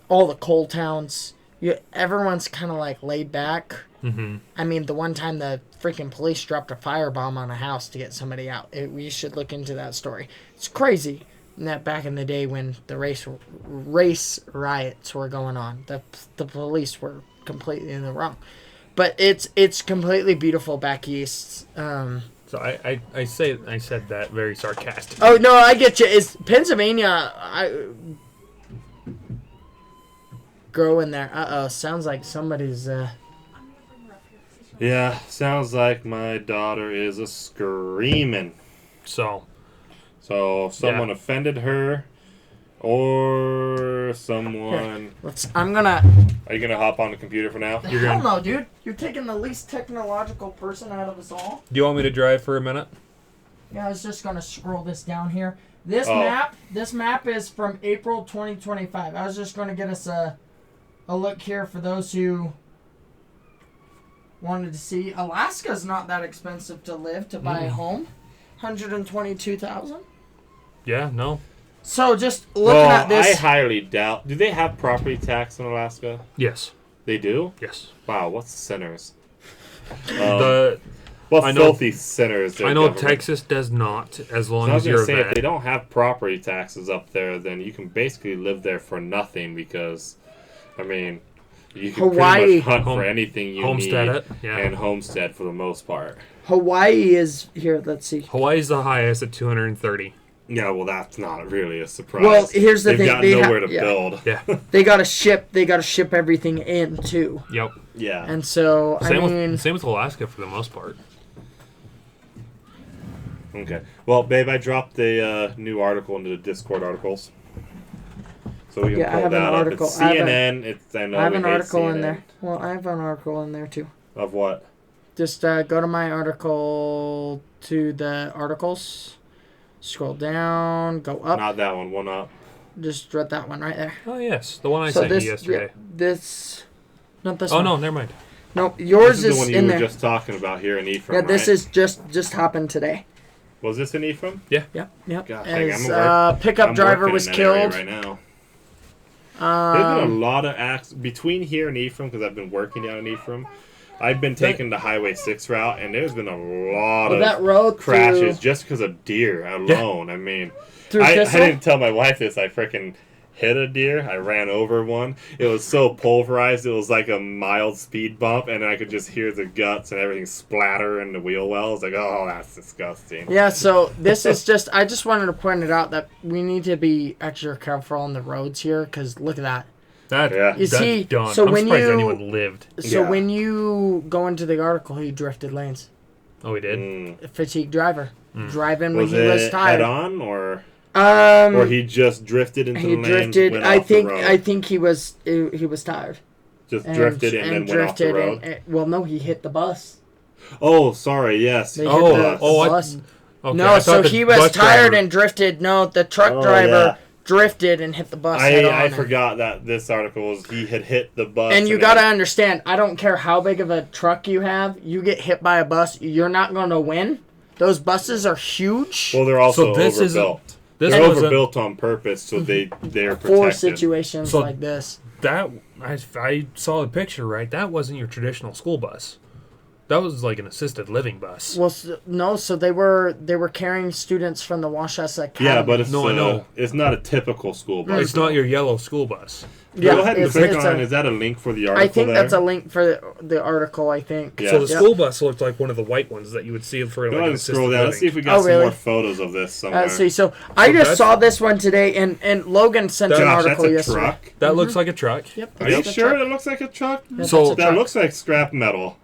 All the coal towns. Everyone's kind of like laid back. Mm-hmm. I mean, the one time the freaking police dropped a firebomb on a house to get somebody out. We should look into that story. It's crazy. And that back in the day when the race riots were going on, the police were completely in the wrong. But it's completely beautiful back east. So I said that very sarcastic. Oh no, I get you. It's Pennsylvania. Grow in there. Sounds like somebody's. Yeah, sounds like my daughter is a screaming. So So if someone Yeah. offended her, or someone. I'm gonna. Are you gonna hop on the computer for now? You're Hell gonna- no, dude. You're taking the least technological person out of us all. do you want me to drive for a minute? Yeah, I was just gonna scroll this down here. This Oh. map is from April 2025. I was just gonna get us a look here for those who wanted to see. Alaska's not that expensive to live to buy a home. 122,000. Yeah. No. So just looking Well, at this. I highly doubt. Do they have property tax in Alaska? Yes. They do? Yes. Wow, what's sinners? I know- Filthy sinners. I know Texas does not, as long So I was as you're gonna a say, if vet. they don't have property taxes up there, then you can basically live there for nothing because, I mean, you can Hawaii. pretty much hunt Home- for anything you homestead need it, yeah. and homestead for the most part. Hawaii is here. Let's see. Hawaii's the highest at 230. Yeah, well, that's not really a surprise. Well, here's the They've thing, got they nowhere ha- to yeah. build. Yeah. They gotta ship everything in too. Yep. Yeah. And so Same with Alaska for the most part. Okay. Well, babe, I dropped the new article into the Discord articles. So we can Yeah, I pull have an that article. up. It's CNN. I know I have we an hate article in CNN. there. Well, I have an article in there too. Of what? Just go to my article to the articles. Scroll down, go up. Not that one. One up. Just read that one right there. Oh yes, the one I So sent this, you yesterday. this, not this Oh one. no, never mind. No, yours This is the is one you in were there. just talking about here in Ephraim, Yeah, this right? is just happened today. Was this in Ephraim? Yep. God, As dang, I'm pickup I'm driver working was in that area killed. right now. There's been a Um, lot of acts between here and Ephraim because I've been working down in Ephraim. I've been taking the Highway 6 route, and there's been a lot of that road crashes through, just because of deer alone. I mean, through I Thistle. didn't tell my wife this. I freaking hit a deer. I ran over one. It was so pulverized. It was like a mild speed bump, and I could just hear the guts and everything splatter in the wheel well. I was like, oh, that's disgusting. Yeah, so this is just, I just wanted to point it out that we need to be extra careful on the roads here, because look at that. Yeah. You That's see, done. so I'm when surprised you- anyone lived. So Yeah. when you go into the article, he drifted lanes. Oh, he did. Mm. Fatigued driver. Driving when Was he was it tired. head on, or he just drifted into he the lane? drifted. Went I off think the road? I think he was tired. Just drifted and then went off the road. well, no, he hit the bus. Oh, sorry. Yes. They hit Oh, the oh, bus. Okay, No, I so thought the he was bus tired driver- and drifted. No, the truck Oh, driver yeah. drifted and hit the bus head on. I forgot that this article was he had hit the bus. And you gotta understand, I don't care how big of a truck you have, you get hit by a bus, you're not gonna win. Those buses are huge Well, they're also So this overbuilt. This They're wasn't- overbuilt on purpose, so they're protected. for situations So- like this. That I saw the picture right. That wasn't your traditional school bus. That was like an assisted living bus. Well, no, so they were carrying students from the Washasa Academy. Yeah, but it's No, I know. it's not a typical school bus. It's not your yellow school bus. Yeah, Go ahead and it's- click it's on. a- Is that a link for the article? I think there? that's a link for the article, I think. Yeah. So the Yep. school bus looked like one of the white ones that you would see for Go like ahead an and assisted scroll down. living. Let's see if we got Oh, some really? more photos of this somewhere. Let's see. So I just that's- saw this one today, and Logan sent an Josh, that's article a yesterday. truck. That looks like a truck. Yep. Are you that's a sure truck. it looks like a truck? Yeah, So- that's a That truck. looks like scrap metal.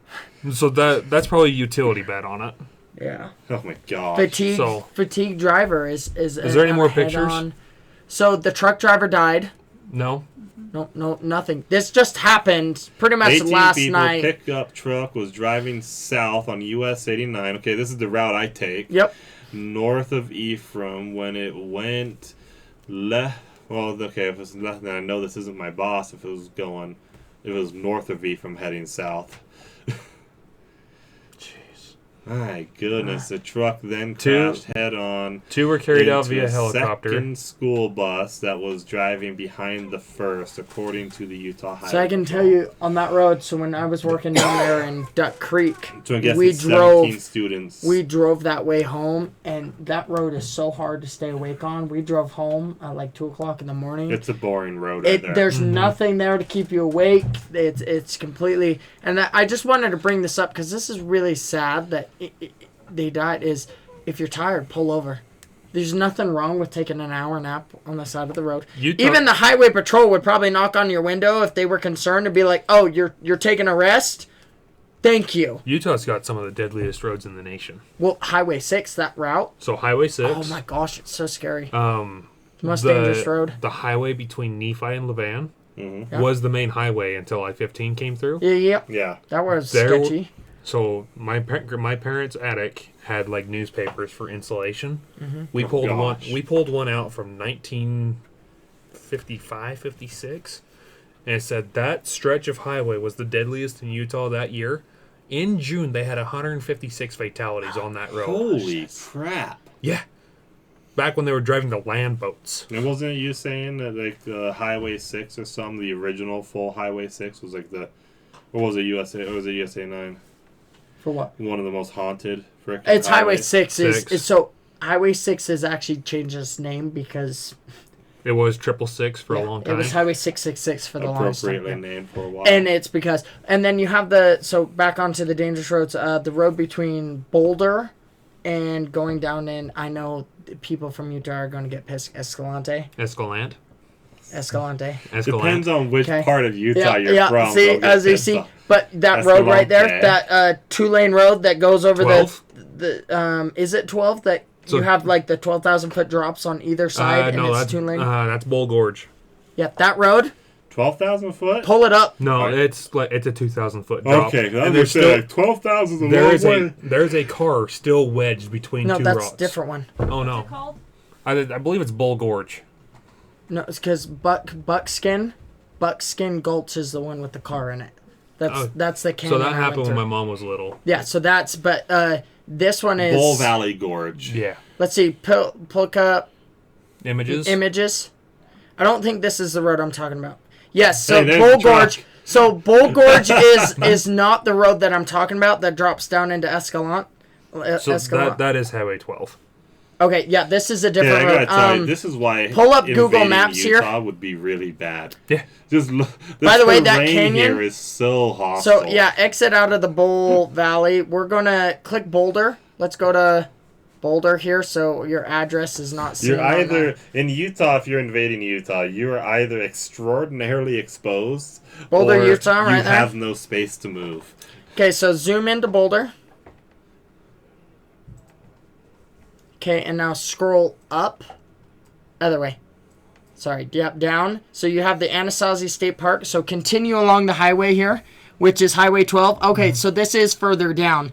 So that's probably a utility bed on it. Yeah. Oh my god. Fatigue driver is there any more pictures? So the truck driver died. No. No, nothing. This just happened pretty much 18 last people, night. pickup truck was driving south on US 89. Okay, this is the route I take. Yep. North of Ephraim when it went left. Well, okay, if it's left, then I know this isn't my boss. If it was north of Ephraim heading south. Jeez. My goodness, the truck then Two- crashed head on. 2 were carried out into via a helicopter. Second school bus that was driving behind the first, according to the Utah Highway. So I can tell you on that road. So when I was working down there in Duck Creek, So I guess we it's 17 students. we drove that way home, and that road is so hard to stay awake on. We drove home at like 2:00 in the morning. It's a boring road right there. There's nothing there to keep you awake. It's completely. And I just wanted to bring this up because this is really sad that they died. Is if you're tired, pull over. There's nothing wrong with taking an hour nap on the side of the road. Even the highway patrol would probably knock on your window if they were concerned and be like, "Oh, you're taking a rest. Thank you." Utah's got some of the deadliest roads in the nation. Well, Highway 6, that route. So Highway 6. Oh my gosh, it's so scary. Um, Most the- dangerous road. The highway between Nephi and Levan Mhm. Yeah. was the main highway until I-15 came through. Yep. Yeah. That was There- sketchy. So my parents' attic had like newspapers for insulation. Mm-hmm. We pulled one. gosh. We pulled one out from 1955, 56, and it said that stretch of highway was the deadliest in Utah that year. In June, they had 156 fatalities on that road. Holy crap. Yeah, back when they were driving the land boats. And wasn't it you saying that like the Highway 6 or something, the original full Highway 6 was like the, or was it USA? Or was it USA 9? For what? One of the most haunted frickin' It's Highway highways. 6 Six. is so Highway 6 has actually changed its name because It was 666 for a long time. it was Highway 666 for the longest time. Appropriately named for a while. And it's because and then you have so back onto the dangerous roads, the road between Boulder and going down in, I know people from Utah are going to get pissed, Escalante. Escalante. Depends on which Okay. part of Utah you're yeah. from. See, they'll get as you pissed see, off. but that road right there, Escalante. that 2-lane road that goes over 12? the is it 12 that So- you have like the 12,000 foot drops on either side and No, it's that's 2-lane? that's Bull Gorge. Yeah, that road. 12,000 foot? Pull it up. No, Alright. it's a 2,000 foot drop. Okay, I and was saying like 12,000 is a long way. there's a car still wedged between No, two that's rocks. a different one. Oh What's no, it called? I believe it's Bull Gorge. No, it's because Buckskin Gulch is the one with the car in it. That's the canyon. So that I happened went when my through. mom was little. Yeah, so that's this one is Bull Valley Gorge. Yeah, Let's see, pull up images. images. I don't think this is the road I'm talking about. Yes, so Hey, there's Bull the truck. Gorge. So Bull Gorge is not the road that I'm talking about that drops down into Escalante. So Escalante. that is Highway 12. Okay, yeah, this is a Yeah, different I road. gotta tell you, this is why pull up Google invading Maps here. Utah would be really bad. Yeah. Just look. By the way, that terrain canyon- here is so hostile. So yeah, exit out of the Bull Valley. We're gonna click Boulder. Let's go to Boulder here, so your address is not seen. You're on either that. in Utah. If you're invading Utah, you are either extraordinarily exposed, Boulder, or Utah, right you there. have no space to move. Okay, so zoom into Boulder. Okay, and now scroll up. Other way. Sorry, yep, down. So you have the Anasazi State Park. So continue along the highway here. which is Highway 12. Okay, so this is further down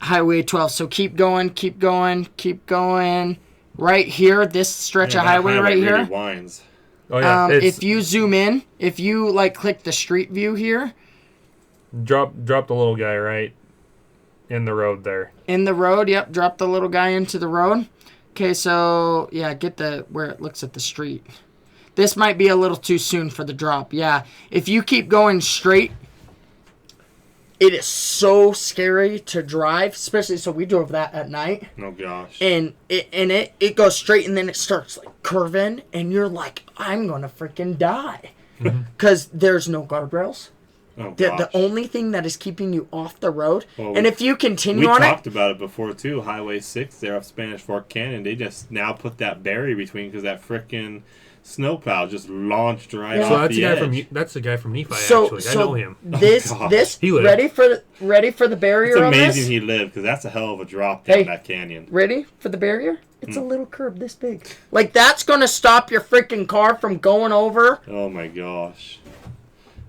Highway 12. So keep going, keep going, keep going. Right here, this stretch of highway right really here. winds. Oh yeah. If you zoom in, if you like click the street view here, drop the little guy right in the road there. in the road, yep, drop the little guy into the road. Okay, so yeah, get the where it looks at the street. This might be a little too soon for the drop. Yeah, if you keep going straight, it is so scary to drive, especially so we drove that at night. Oh gosh. And it goes straight and then it starts like curving and you're like, I'm gonna freaking die. Because there's no guardrails. Oh, The only thing that is keeping you off the road, Well, and if you continue we on talked about it before too. Highway 6 there off Spanish Fork Canyon. They just now put that barrier between because that frickin' snowplow just launched right Yeah. So off that's the the guy edge. from that's the guy from Nephi. so Actually, I know him. This gosh. this He lived. ready for the barrier It's on amazing this? he lived because that's a hell of a drop down Hey. that canyon. Ready for the barrier? It's a little curb this big. Like that's gonna stop your freaking car from going over. Oh my gosh.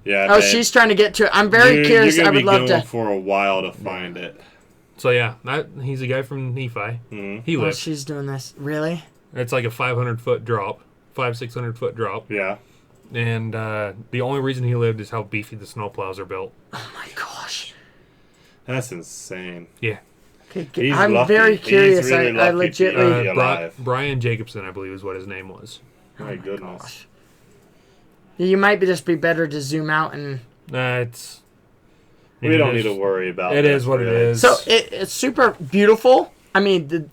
Yeah. Oh, babe. she's trying to get to it. I'm very curious. You're I gonna would be love going to. for a while to find it. So yeah, he's a guy from Nephi. Mhm. He Oh, lived. she's doing this. Really? It's like a 500-foot drop, 600-foot drop, Yeah. and the only reason he lived is how beefy the snowplows are built. Oh my gosh. That's insane. Yeah. Okay, He's I'm lucky. very He's curious. really I lucky to be legitly. alive. Brian Jacobson, I believe, is what his name was. My goodness. You might just be better to zoom out and. It's. We don't need to worry about It that, is what it really. is. So it's super beautiful. I mean,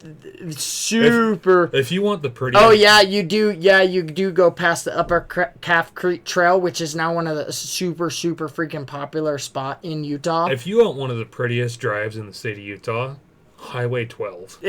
super. If you want the pretty. Oh yeah, you do. Yeah, you do go past the Upper Calf Creek Trail, which is now one of the super freaking popular spot in Utah. If you want one of the prettiest drives in the state of Utah, Highway 12.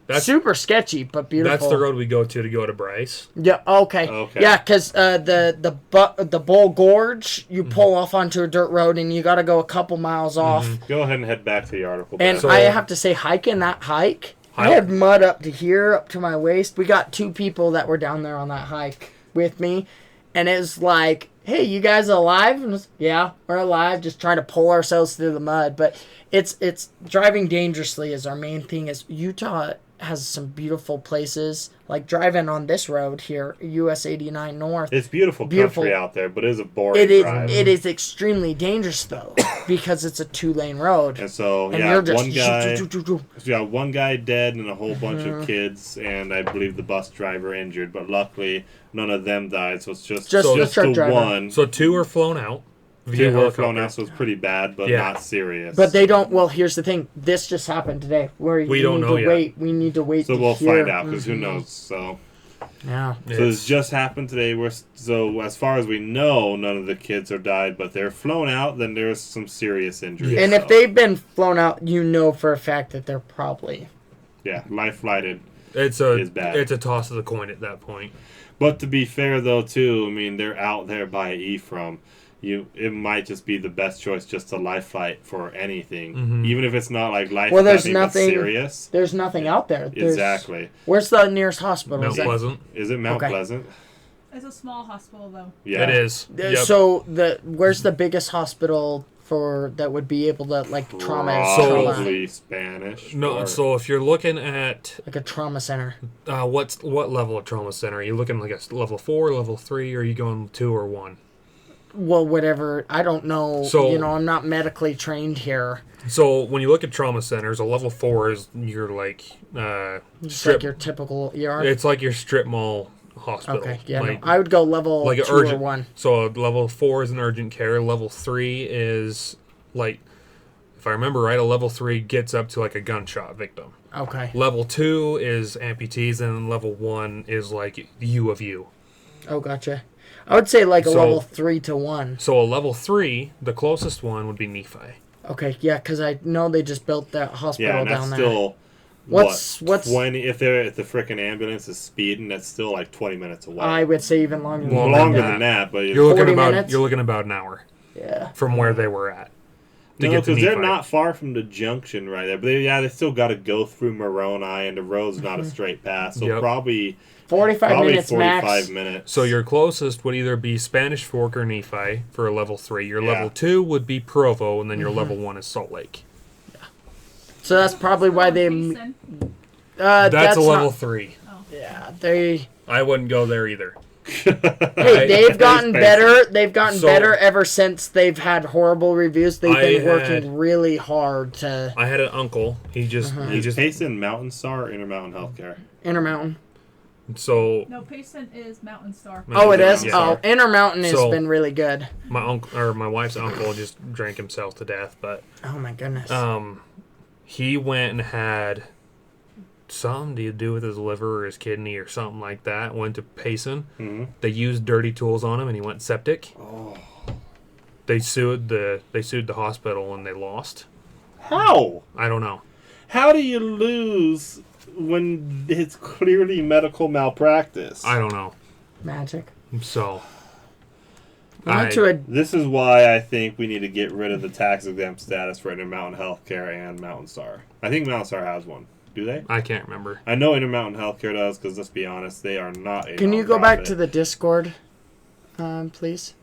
That's super sketchy but beautiful. That's the road we go to Bryce. Yeah. Okay. Okay. Yeah, because the Bull Gorge, you pull off onto a dirt road and you got to go a couple miles off. Go ahead and head back to the article. And Ben. So- I have to say, hiking that hike, I had mud up to here, up to my waist. We got 2 people that were down there on that hike with me, and it was like, hey, you guys alive? And it was, yeah, we're alive, just trying to pull ourselves through the mud. But it's driving dangerously is our main thing. Is Utah has some beautiful places, like driving on this road here, US 89 North. It's beautiful country out there, but it is a boring drive. It is extremely dangerous though, because it's a 2-lane road. And so, And yeah, you're just one guy, we got one guy dead and a whole bunch of kids, and I believe the bus driver injured. But luckily, none of them died. So it's just the truck the driver. one. So 2 were flown out. Two were flown out, so it's pretty bad, but Yeah. not serious. But they don't. Well, here's the thing. This just happened today. Where We don't need know to yet. wait. We need to wait. so to we'll hear. find out because who knows? So Yeah. this just happened today. So as far as we know, none of the kids are died, but they're flown out. Then there's some serious injuries. And if they've been flown out, you know for a fact that they're probably. life flighted. It's is bad. a toss of the coin at that point. But to be fair, though, too, I mean, they're out there by Ephraim. It might just be the best choice just to life flight for anything, even if it's not like life Well, there's threatening, but nothing. serious. There's nothing out there. Exactly. Where's the nearest hospital? Mount Is that- Pleasant. Is it Mount Okay. Pleasant? It's a small hospital, though. Yeah, It is. Yep. So where's the biggest hospital for that would be able to like trauma? Probably Spanish. No, or- so if you're looking at Like a trauma center. what level of trauma center? Are you looking like a level 4, level 3, or are you going 2 or 1? Well, whatever. I don't know. So- I'm not medically trained here. So when you look at trauma centers, a level 4 is your like Just strip. like your typical ER. It's like your strip mall hospital. Okay, yeah, Like, no, I would go level like an 2 or urgent 1. So level 4 is an urgent care. Level 3 is like, if I remember right, a level 3 gets up to like a gunshot victim. Okay. Level 2 is amputees, and level 1 is like U of U. Oh, gotcha. I would say like a So- level 3 to 1. So a level 3, the closest one would be Nephi. Okay, yeah, because I know they just built that hospital yeah, and that's down there. still What's 20? If the frickin' ambulance is speeding, that's still like 20 minutes away. I would say even longer. Well, than Longer that. than that, but You're looking 40 about minutes? you're looking about an hour Yeah. from where they were at. to No, get to because they're Nephi. not far from the junction right there. But they still got to go through Moroni, and the road's not a straight path. So Yep. probably 45 minutes 45 max. minutes. So your closest would either be Spanish Fork or Nephi for a level 3. Your Yeah. level 2 would be Provo, and then your level 1 is Salt Lake. So that's probably why they. Payson. That's a level not- 3. Yeah, they. I wouldn't go there either. Hey, they've gotten Space. better. They've gotten So- better ever since they've had horrible reviews. They've been I working had- really hard to I had an uncle. He just Is Payson Mountain Star or Intermountain Healthcare? Intermountain. so No, Payson is Mountain Star. Oh, it is. Yeah. Oh, Intermountain has So- been really good. my uncle or my wife's uncle just drank himself to death, but Oh my goodness. he went and had something to do with his liver or his kidney or something like that. Went to Payson. Mm-hmm. They used dirty tools on him, and he went septic. Oh. They sued the hospital, and they lost. How? I don't know. How do you lose when it's clearly medical malpractice? I don't know. Magic. So I went to a. This is why I think we need to get rid of the tax exempt status for Intermountain Healthcare and Mountain Star. I think Mountain Star has one. Do they? I can't remember. I know Intermountain Healthcare does, because let's be honest, they are not a Can you go back nonprofit. to the Discord, please?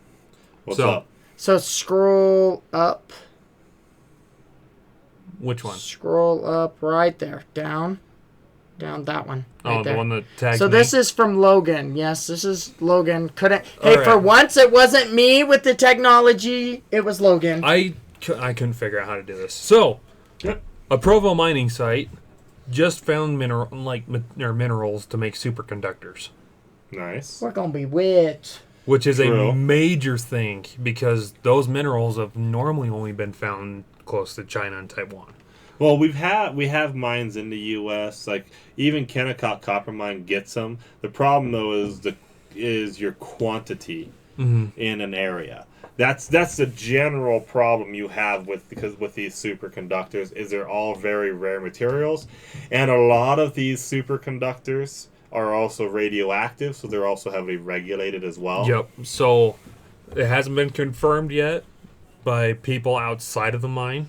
What's So- up? So scroll up. Which one? Scroll up right there. Down that one. Right Oh, there. the one that tagged So me. this is from Logan. Yes, this is Logan. Couldn't. Hey, All for right. once it wasn't me with the technology. It was Logan. I couldn't figure out how to do this. So, a Provo mining site just found minerals to make superconductors, Nice. We're gonna be rich. which is True. a major thing because those minerals have normally only been found close to China and Taiwan. Well, we have mines in the U.S. Like even Kennecott Copper Mine gets them. The problem though is your quantity in an area. That's the general problem you have with these superconductors is they're all very rare materials, and a lot of these superconductors are also radioactive, so they're also heavily regulated as well. Yep. So, it hasn't been confirmed yet by people outside of the mine.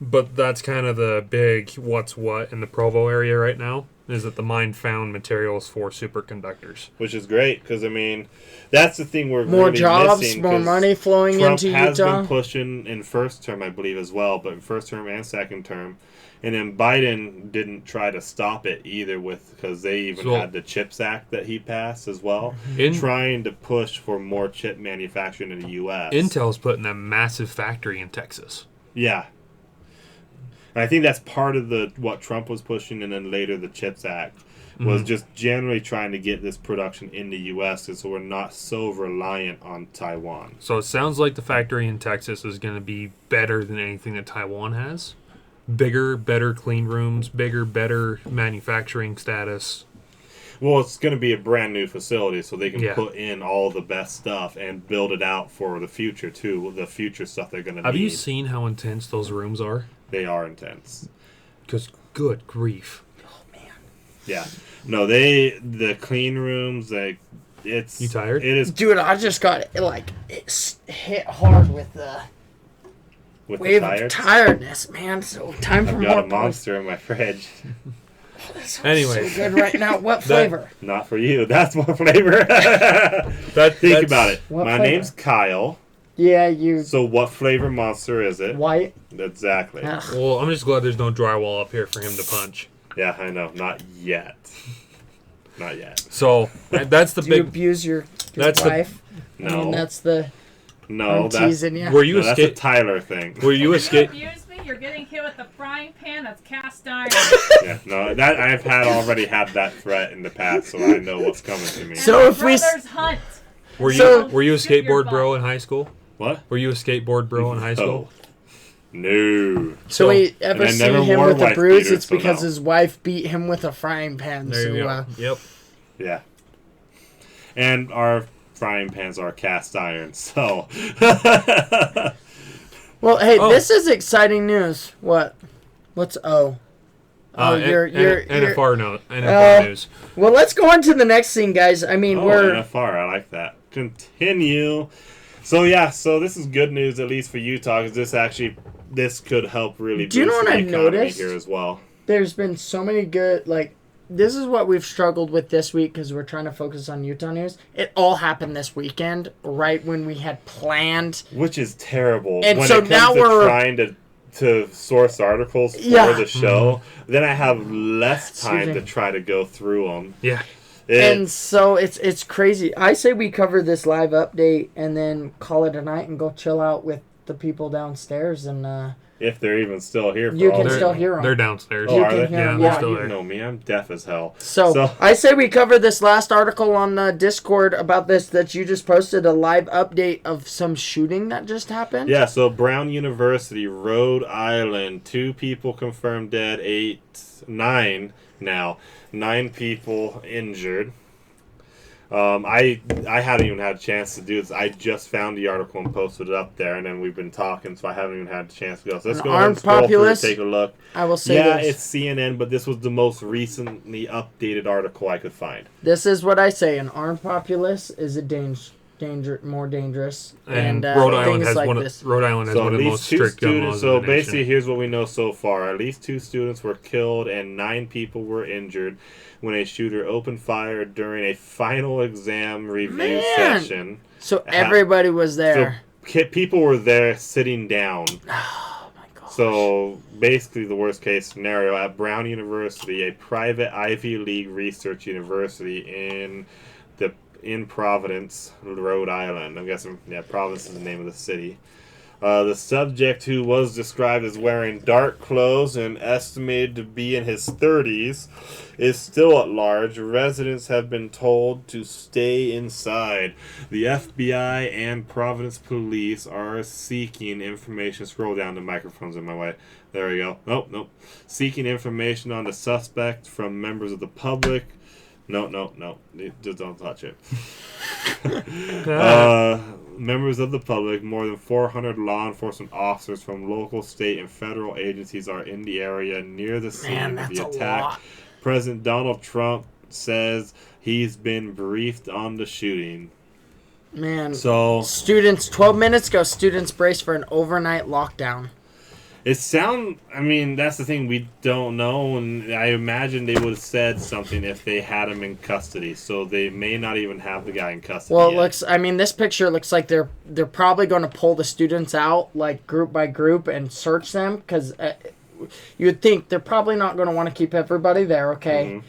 But that's kind of the big what's what in the Provo area right now, is that the mine found materials for superconductors. Which is great, because I mean, that's the thing we're More really jobs, missing, more 'cause money flowing Trump into has Utah. been pushing in first term, I believe, as well, but in first term and second term. And then Biden didn't try to stop it either, because they even So- had the CHIPS Act that he passed as well, In- trying to push for more chip manufacturing in the U.S. Intel's putting a massive factory in Texas. Yeah. And I think that's part of what Trump was pushing, and then later the CHIPS Act was just generally trying to get this production in the U.S. so we're not so reliant on Taiwan. So it sounds like the factory in Texas is going to be better than anything that Taiwan has. Bigger, better clean rooms, bigger, better manufacturing status. Well, it's going to be a brand new facility, so they can Yeah. put in all the best stuff and build it out for the future, too. The future stuff they're going to need. Have you seen how intense those rooms are? They are intense. Because, good grief. Yeah. No, the clean rooms, it's... You tired? It is Dude, I just got hit hard with the with wave the of tires. tiredness, man. So time for I've more. got a monster in my fridge. Anyway, So good right now. What flavor? Not for you. That's what flavor. Think that's- about it. What My flavor? name's Kyle. Yeah, you So what flavor monster is it? white. Exactly. Ugh. well, I'm just glad there's no drywall up here for him to punch. Yeah, I know. Not yet. Not yet. So, that's the Do you big... abuse your That's the- wife? I No. mean, that's the. No, I'm that's, teasing you. Were you no, a that's a skate... Tyler thing. Were you a You skate... abuse me, you're getting hit with a frying pan that's cast iron. Yeah, no, that I've already had that threat in the past, so I know what's coming to me. So And if we s- brothers hunt. Were you So- were you a Shoot your skateboard bro in high school? What? Were you a skateboard bro in high school? No. So we ever and I see never him wore with a wife bruise? beaters, It's because so no. his wife beat him with a frying pan. There you go. Yep. Yeah. And our frying pans are cast iron, so. Well, hey, Oh. this is exciting news. What? What's O? Oh, you're NFR note. NFR news. Well, let's go on to the next scene, guys. I mean, Oh, we're NFR, I like that. Continue. So this is good news, at least for Utah, because this could help really Do you know boost what the I've economy noticed? here as well. There's been so many good, like, this is what we've struggled with this week because we're trying to focus on Utah news. It all happened this weekend, right when we had planned. Which is terrible. And when so it comes now to we're trying to source articles for the show, then I have less time to try to go through them. Yeah. And so it's crazy. I say we cover this live update and then call it a night and go chill out with the people downstairs. And if they're even still here. You can still hear them. They're downstairs. Oh, You are can they? hear Yeah, them. they're Yeah. still You there. know me, I'm deaf as hell. So I say we cover this last article on the Discord about this that you just posted, a live update of some shooting that just happened. Yeah, so Brown University, Rhode Island, 2 people confirmed dead, 9 now. 9 people injured. I haven't even had a chance to do this. I just found the article and posted it up there, and then we've been talking, so I haven't even had a chance to go. So let's go ahead and scroll through and take a look. I will say this. this. It's CNN, but this was the most recently updated article I could find. This is what I say: an armed populace is a more dangerous. And Rhode Rhode Island Island has has like one. this. Rhode Island has So one at of the most least 2 strict gun laws. students. So in the nation. basically, here's what we know so far. At least 2 students were killed and 9 people were injured when a shooter opened fire during a final exam review session. So everybody was there. So people were there sitting down. Oh my god. So basically, the worst case scenario at Brown University, a private Ivy League research university in Providence, Rhode Island. I'm guessing, Providence is the name of the city. The subject, who was described as wearing dark clothes and estimated to be in his 30s, is still at large. Residents have been told to stay inside. The FBI and Providence police are seeking information. Scroll down, the microphone's in my way. There we go. Nope. Seeking information on the suspect from members of the public. No. Just don't touch it. Members of the public, more than 400 law enforcement officers from local, state, and federal agencies are in the area near the scene of the attack. President Donald Trump says he's been briefed on the shooting. Man. So students, 12 minutes ago, students brace for an overnight lockdown. that's the thing, we don't know, and I imagine they would have said something if they had him in custody, so they may not even have the guy in custody Well, yet. this picture looks like they're probably going to pull the students out, like, group by group and search them, because you would think they're probably not going to want to keep everybody there, okay? Mm-hmm.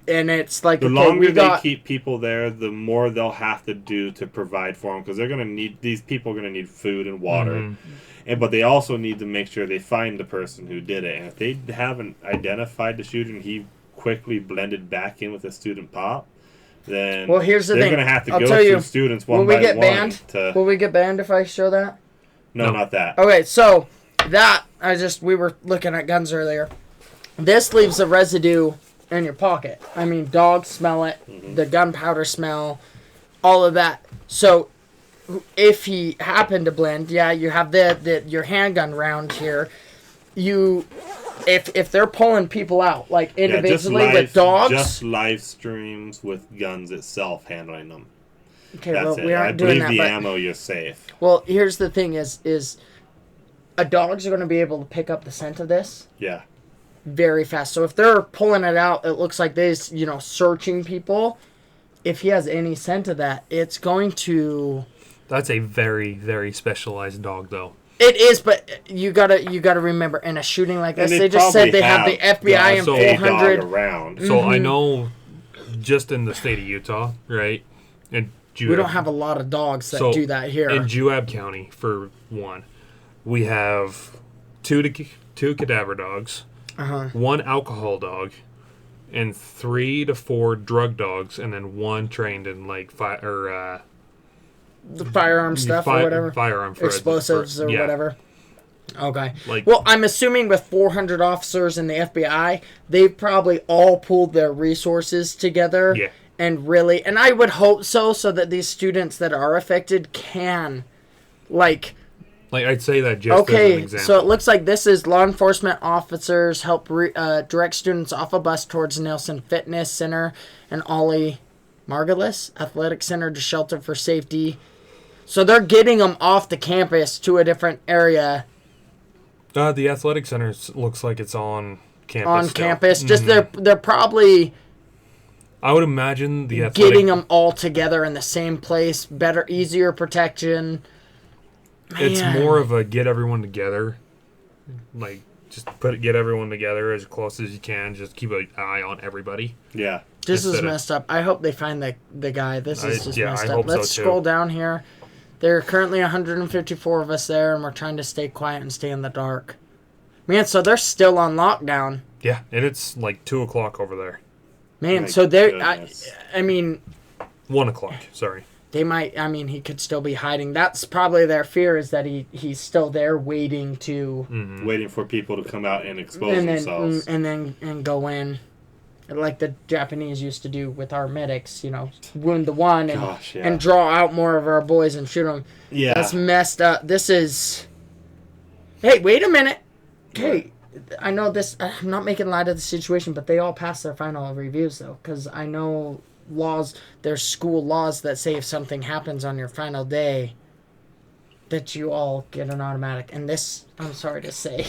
And it's like, the longer they keep people there, the more they'll have to do to provide for them, because these people are going to need food and water. Mm-hmm. But they also need to make sure they find the person who did it. And if they haven't identified the shooter and he quickly blended back in with the student pop, then here's the they're thing. going to have to go through students one by one. Banned? Will we get banned if I show that? No, not that. Okay, so we were looking at guns earlier. This leaves a residue in your pocket. I mean, dogs smell it, the gunpowder smell, all of that. So if he happened to blend, you have your handgun round here. If they're pulling people out, like individually with dogs, just live streams with guns itself handling them. Okay, that's we aren't doing that. I believe the ammo, you're safe. Well, here's the thing: is dogs are going to be able to pick up the scent of this. Yeah. Very fast. So if they're pulling it out, it looks like they're searching people. If he has any scent of that, it's going to. That's a very, very specialized dog, though. It is, but you gotta remember, in a shooting like this, they just said they have the FBI and 400 around. So I know, just in the state of Utah, right? And we don't have a lot of dogs that do that here. In Juab County, for one, we have two cadaver dogs, 1 alcohol dog, and 3 to 4 drug dogs, and then 1 trained in the firearm stuff or whatever. Firearm for explosives or whatever. Okay. Like, well, I'm assuming with 400 officers in the FBI, they've probably all pulled their resources together. Yeah. And I would hope so that these students that are affected can, like I'd say that just as an example. So it looks like this is law enforcement officers help direct students off a bus towards Nelson Fitness Center and Ollie Margulis Athletic Center to shelter for safety. So they're getting them off the campus to a different area The athletic center looks like it's on campus. on still. campus. Just they're probably I would imagine the athletic... getting them all together in the same place. Better, easier protection. It's Man. more of a get everyone together. Like, just get everyone together as close as you can. Just keep an eye on everybody. Yeah. This is messed up. I hope they find the guy. This is just messed I up. hope so, Let's too. scroll down here. There are currently 154 of us there, and we're trying to stay quiet and stay in the dark. Man, so they're still on lockdown. Yeah, and it's like 2 o'clock over there. Man, My so they're... goodness. I mean... 1 o'clock, sorry. They might... I mean, he could still be hiding. That's probably their fear, is that he's still there waiting to... Waiting for people to come out and expose themselves. And go in. Like the Japanese used to do with our medics, wound the one and draw out more of our boys and shoot them. Yeah. That's messed up. This is... Hey, wait a minute. Hey, I know this... I'm not making light of the situation, but they all passed their final reviews, though, because I know there's school laws that say if something happens on your final day, that you all get an automatic. And this, I'm sorry to say...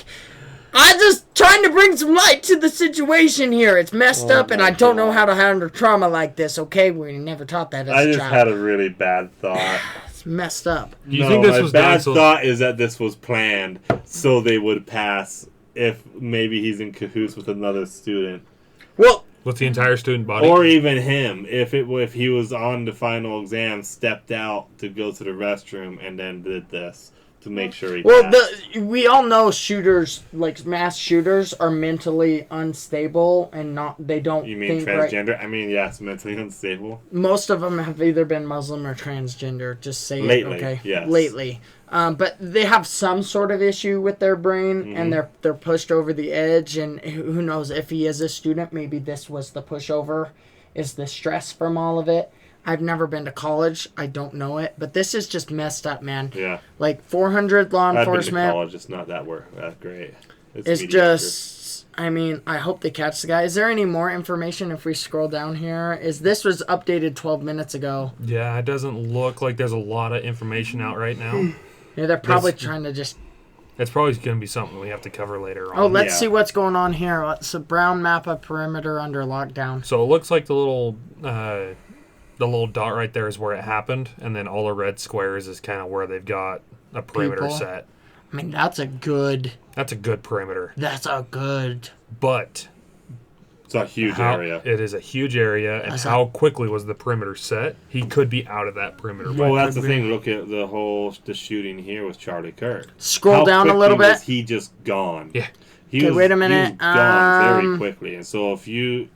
I'm just trying to bring some light to the situation here. It's messed up, and I don't know how to handle trauma like this, okay? We never taught that as a I just child. had a really bad thought. It's messed up. You think this was my bad done so... thought is that this was planned so they would pass if maybe he's in cahoots with another student. Well, With the entire student body? Or even him, if he was on the final exam, stepped out to go to the restroom, and then did this to make sure he passed. we all know shooters, like mass shooters, are mentally unstable and they don't You mean think transgender? right. I mean, yeah, it's mentally unstable. Most of them have either been Muslim or transgender. Just say Lately, it, okay? yes. Lately. But they have some sort of issue with their brain, and they're pushed over the edge, and who knows, if he is a student, maybe this was the pushover, is the stress from all of it. I've never been to college. I don't know it. But this is just messed up, man. Yeah. Like 400 law I've been to enforcement. college. It's not that great. It's mediocre. just, I mean, I hope they catch the guy. Is there any more information if we scroll down here? This was updated 12 minutes ago. Yeah, it doesn't look like there's a lot of information out right now. Yeah, they're probably trying to just... It's probably going to be something we have to cover later on. Oh, let's see what's going on here. It's a brown map of perimeter under lockdown. So it looks like the little dot right there is where it happened, and then all the red squares is kind of where they've got a perimeter People. set. I mean, that's a good... That's a good perimeter. That's a good... But It's a huge area. It is a huge area, and how quickly was the perimeter set? He could be out of that perimeter. Well, that's the thing. Look at the shooting here with Charlie Kirk. Scroll How down a little quickly bit. was he just gone? Yeah. Okay, wait a minute. He was gone very quickly. And so if you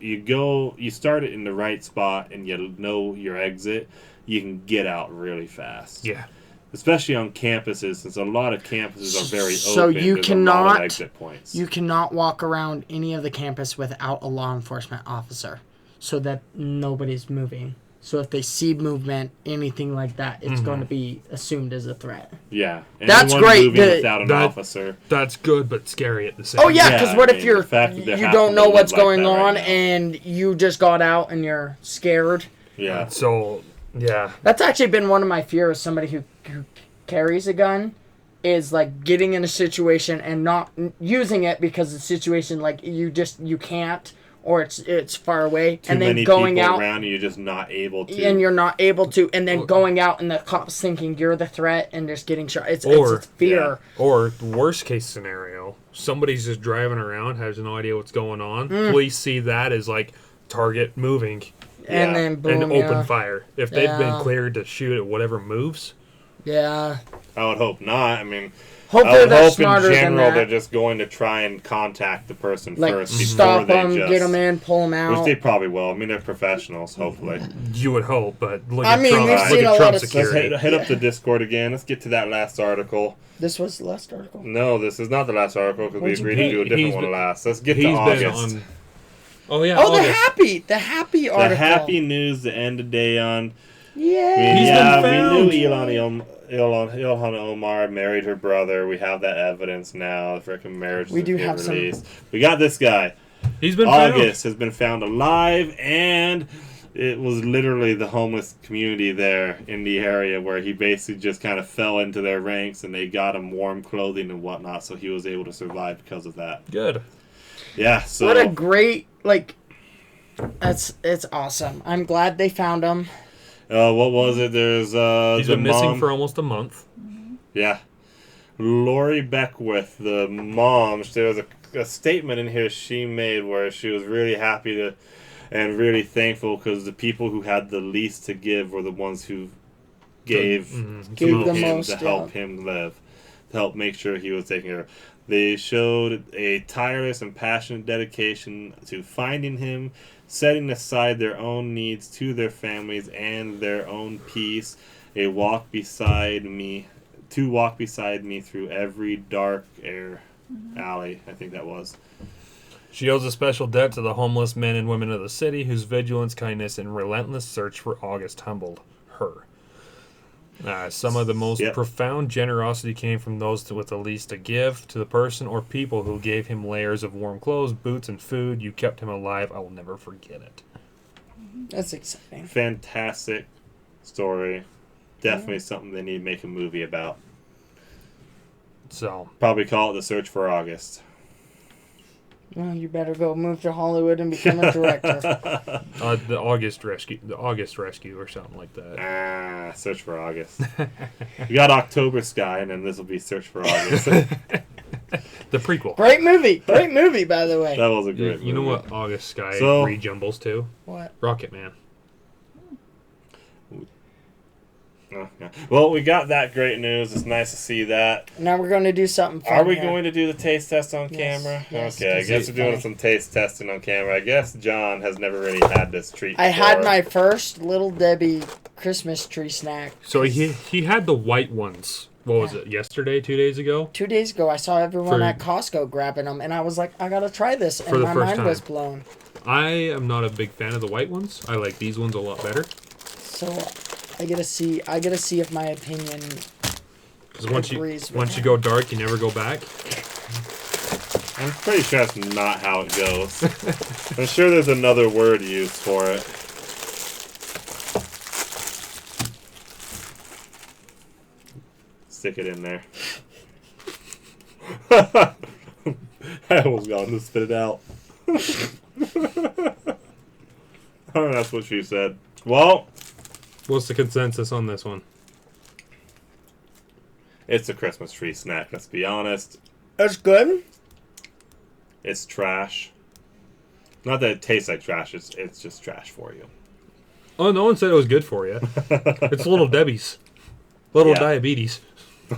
start it in the right spot and you know your exit, you can get out really fast. Yeah. Especially on campuses, since a lot of campuses are very So open. you there's a lot of cannot- exit points. You cannot walk around any of the campus without a law enforcement officer so that nobody's moving. So if they see movement, anything like that, it's going to be assumed as a threat. Yeah. That's Anyone great. moving without an officer. That's good, but scary at the same Oh time. yeah, because what if the fact that you they're don't know happening what's like going that right on now. and you just got out and you're scared? Yeah. So, yeah. That's actually been one of my fears. Somebody who carries a gun is like getting in a situation and not using it because the situation like you can't, or it's far away, Too and then many going people out around and you're just not able to. and you're not able to, and then going out and the cops thinking you're the threat and just getting shot. It's fear. Or worst case scenario, somebody's just driving around, has no idea what's going on. Police see that as like target moving And then boom, and open fire. If they've been Yeah. cleared to shoot at whatever moves, Yeah. I would hope not. I mean, Hopefully I would they're hope smarter in than general that. they're just going to try and contact the person Like first before stop they them, just... get them in, pull them Which out. they probably will. I mean, they're professionals, hopefully. you would hope. But look I at mean, Trump. we've Look seen a at lot Trump of- Let's security. hit up the Discord again. Let's get to that last article. This was the last article. No, this is not the last article because we What'd you agreed to pick? do a different He's one been- last. Let's get He's to been August. on. Oh yeah. Oh, August. the happy article. The happy news to end the day on. Yay. He's Yeah, been we found. knew Ilhan Omar married her brother. We have that evidence now. The freaking marriage We has do been have some- released. We got this guy. He's been August has been found alive and it was literally the homeless community there in the area where he basically just kind of fell into their ranks, and they got him warm clothing and whatnot, so he was able to survive because of that. Good. Yeah, so... What a great, like... It's awesome. I'm glad they found him. What was it? There's He's been missing for almost a month. Yeah. Lori Beckwith, the mom, there was a statement in here she made where she was really happy and really thankful because the people who had the least to give were the ones who gave to the him most, to help him live, to help make sure he was taken care of. They showed a tireless and passionate dedication to finding him, setting aside their own needs to their families and their own peace. To walk beside me through every dark alley. I think that was. She owes a special debt to the homeless men and women of the city whose vigilance, kindness, and relentless search for August humbled her. Some of the most profound generosity came from those with the least to give. To the person or people who gave him layers of warm clothes, boots, and food, you kept him alive. I will never forget it. That's exciting. Fantastic story. Definitely something they need to make a movie about. So probably call it The Search for August. Well, you better go move to Hollywood and become a director. The August Rescue or something like that. Search for August. We got October Sky, and then this will be Search for August. The prequel. Great movie, by the way. That was a great movie. You know what August Sky rejumbles to? What? Rocket Man. Oh, yeah. Well, we got that great news. It's nice to see that. Now we're going to do something fun. Are we here. going to do the taste test on camera? Okay, I guess we're doing some taste testing on camera. I guess John has never really had this treat before. I had my first Little Debbie Christmas tree snack. So he had the white ones. What was it, yesterday, 2 days ago? 2 days ago, I saw everyone at Costco grabbing them, and I was like, I got to try this, and my mind was blown. I am not a big fan of the white ones. I like these ones a lot better. So... I gotta see if my opinion. Because once you go dark, you never go back. I'm pretty sure that's not how it goes. I'm sure there's another word used for it. Stick it in there. I almost got him to spit it out. Oh, that's what she said. Well. What's the consensus on this one? It's a Christmas tree snack, let's be honest. That's good. It's trash. Not that it tastes like trash, it's just trash for you. Oh, no one said it was good for you. It's Little Debbie's. Little diabetes.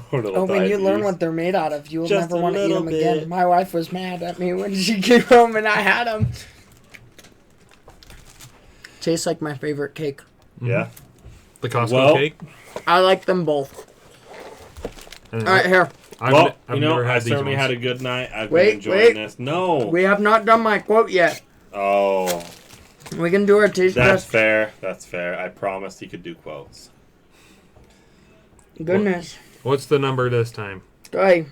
When you learn what they're made out of, you will never want to eat them again. My wife was mad at me when she came home and I had them. Tastes like my favorite cake. Yeah. The Costco cake? I like them both. All right, here. I certainly had a good night. I've been enjoying this. No. We have not done my quote yet. Oh. We can do our taste test. That's fair. I promised he could do quotes. Goodness. What's the number this time? Okay.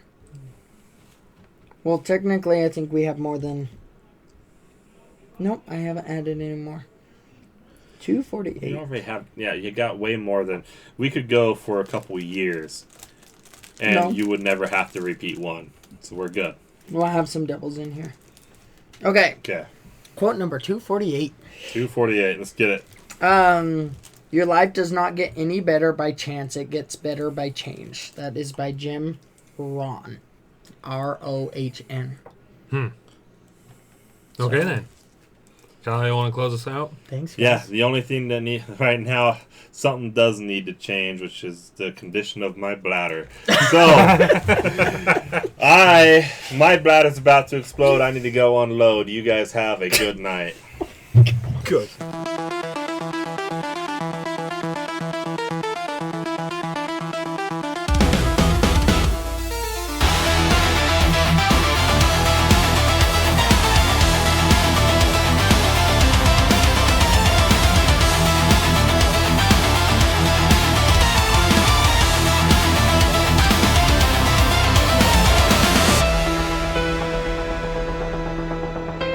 Well, technically, I think we have more than... Nope, I haven't added any more. 248. You already have... Yeah, you got way more than... We could go for a couple years, and you would never have to repeat one. So we're good. We'll have some doubles in here. Okay. Okay. Quote number 248. 248. Let's get it. Your life does not get any better by chance. It gets better by change. That is by Jim Rohn. Rohn. Okay, then. Kyle, you want to close us out? Thanks, guys. Yeah, the only thing that right now, something does need to change, which is the condition of my bladder. So, my bladder's about to explode. I need to go unload. You guys have a good night. Good.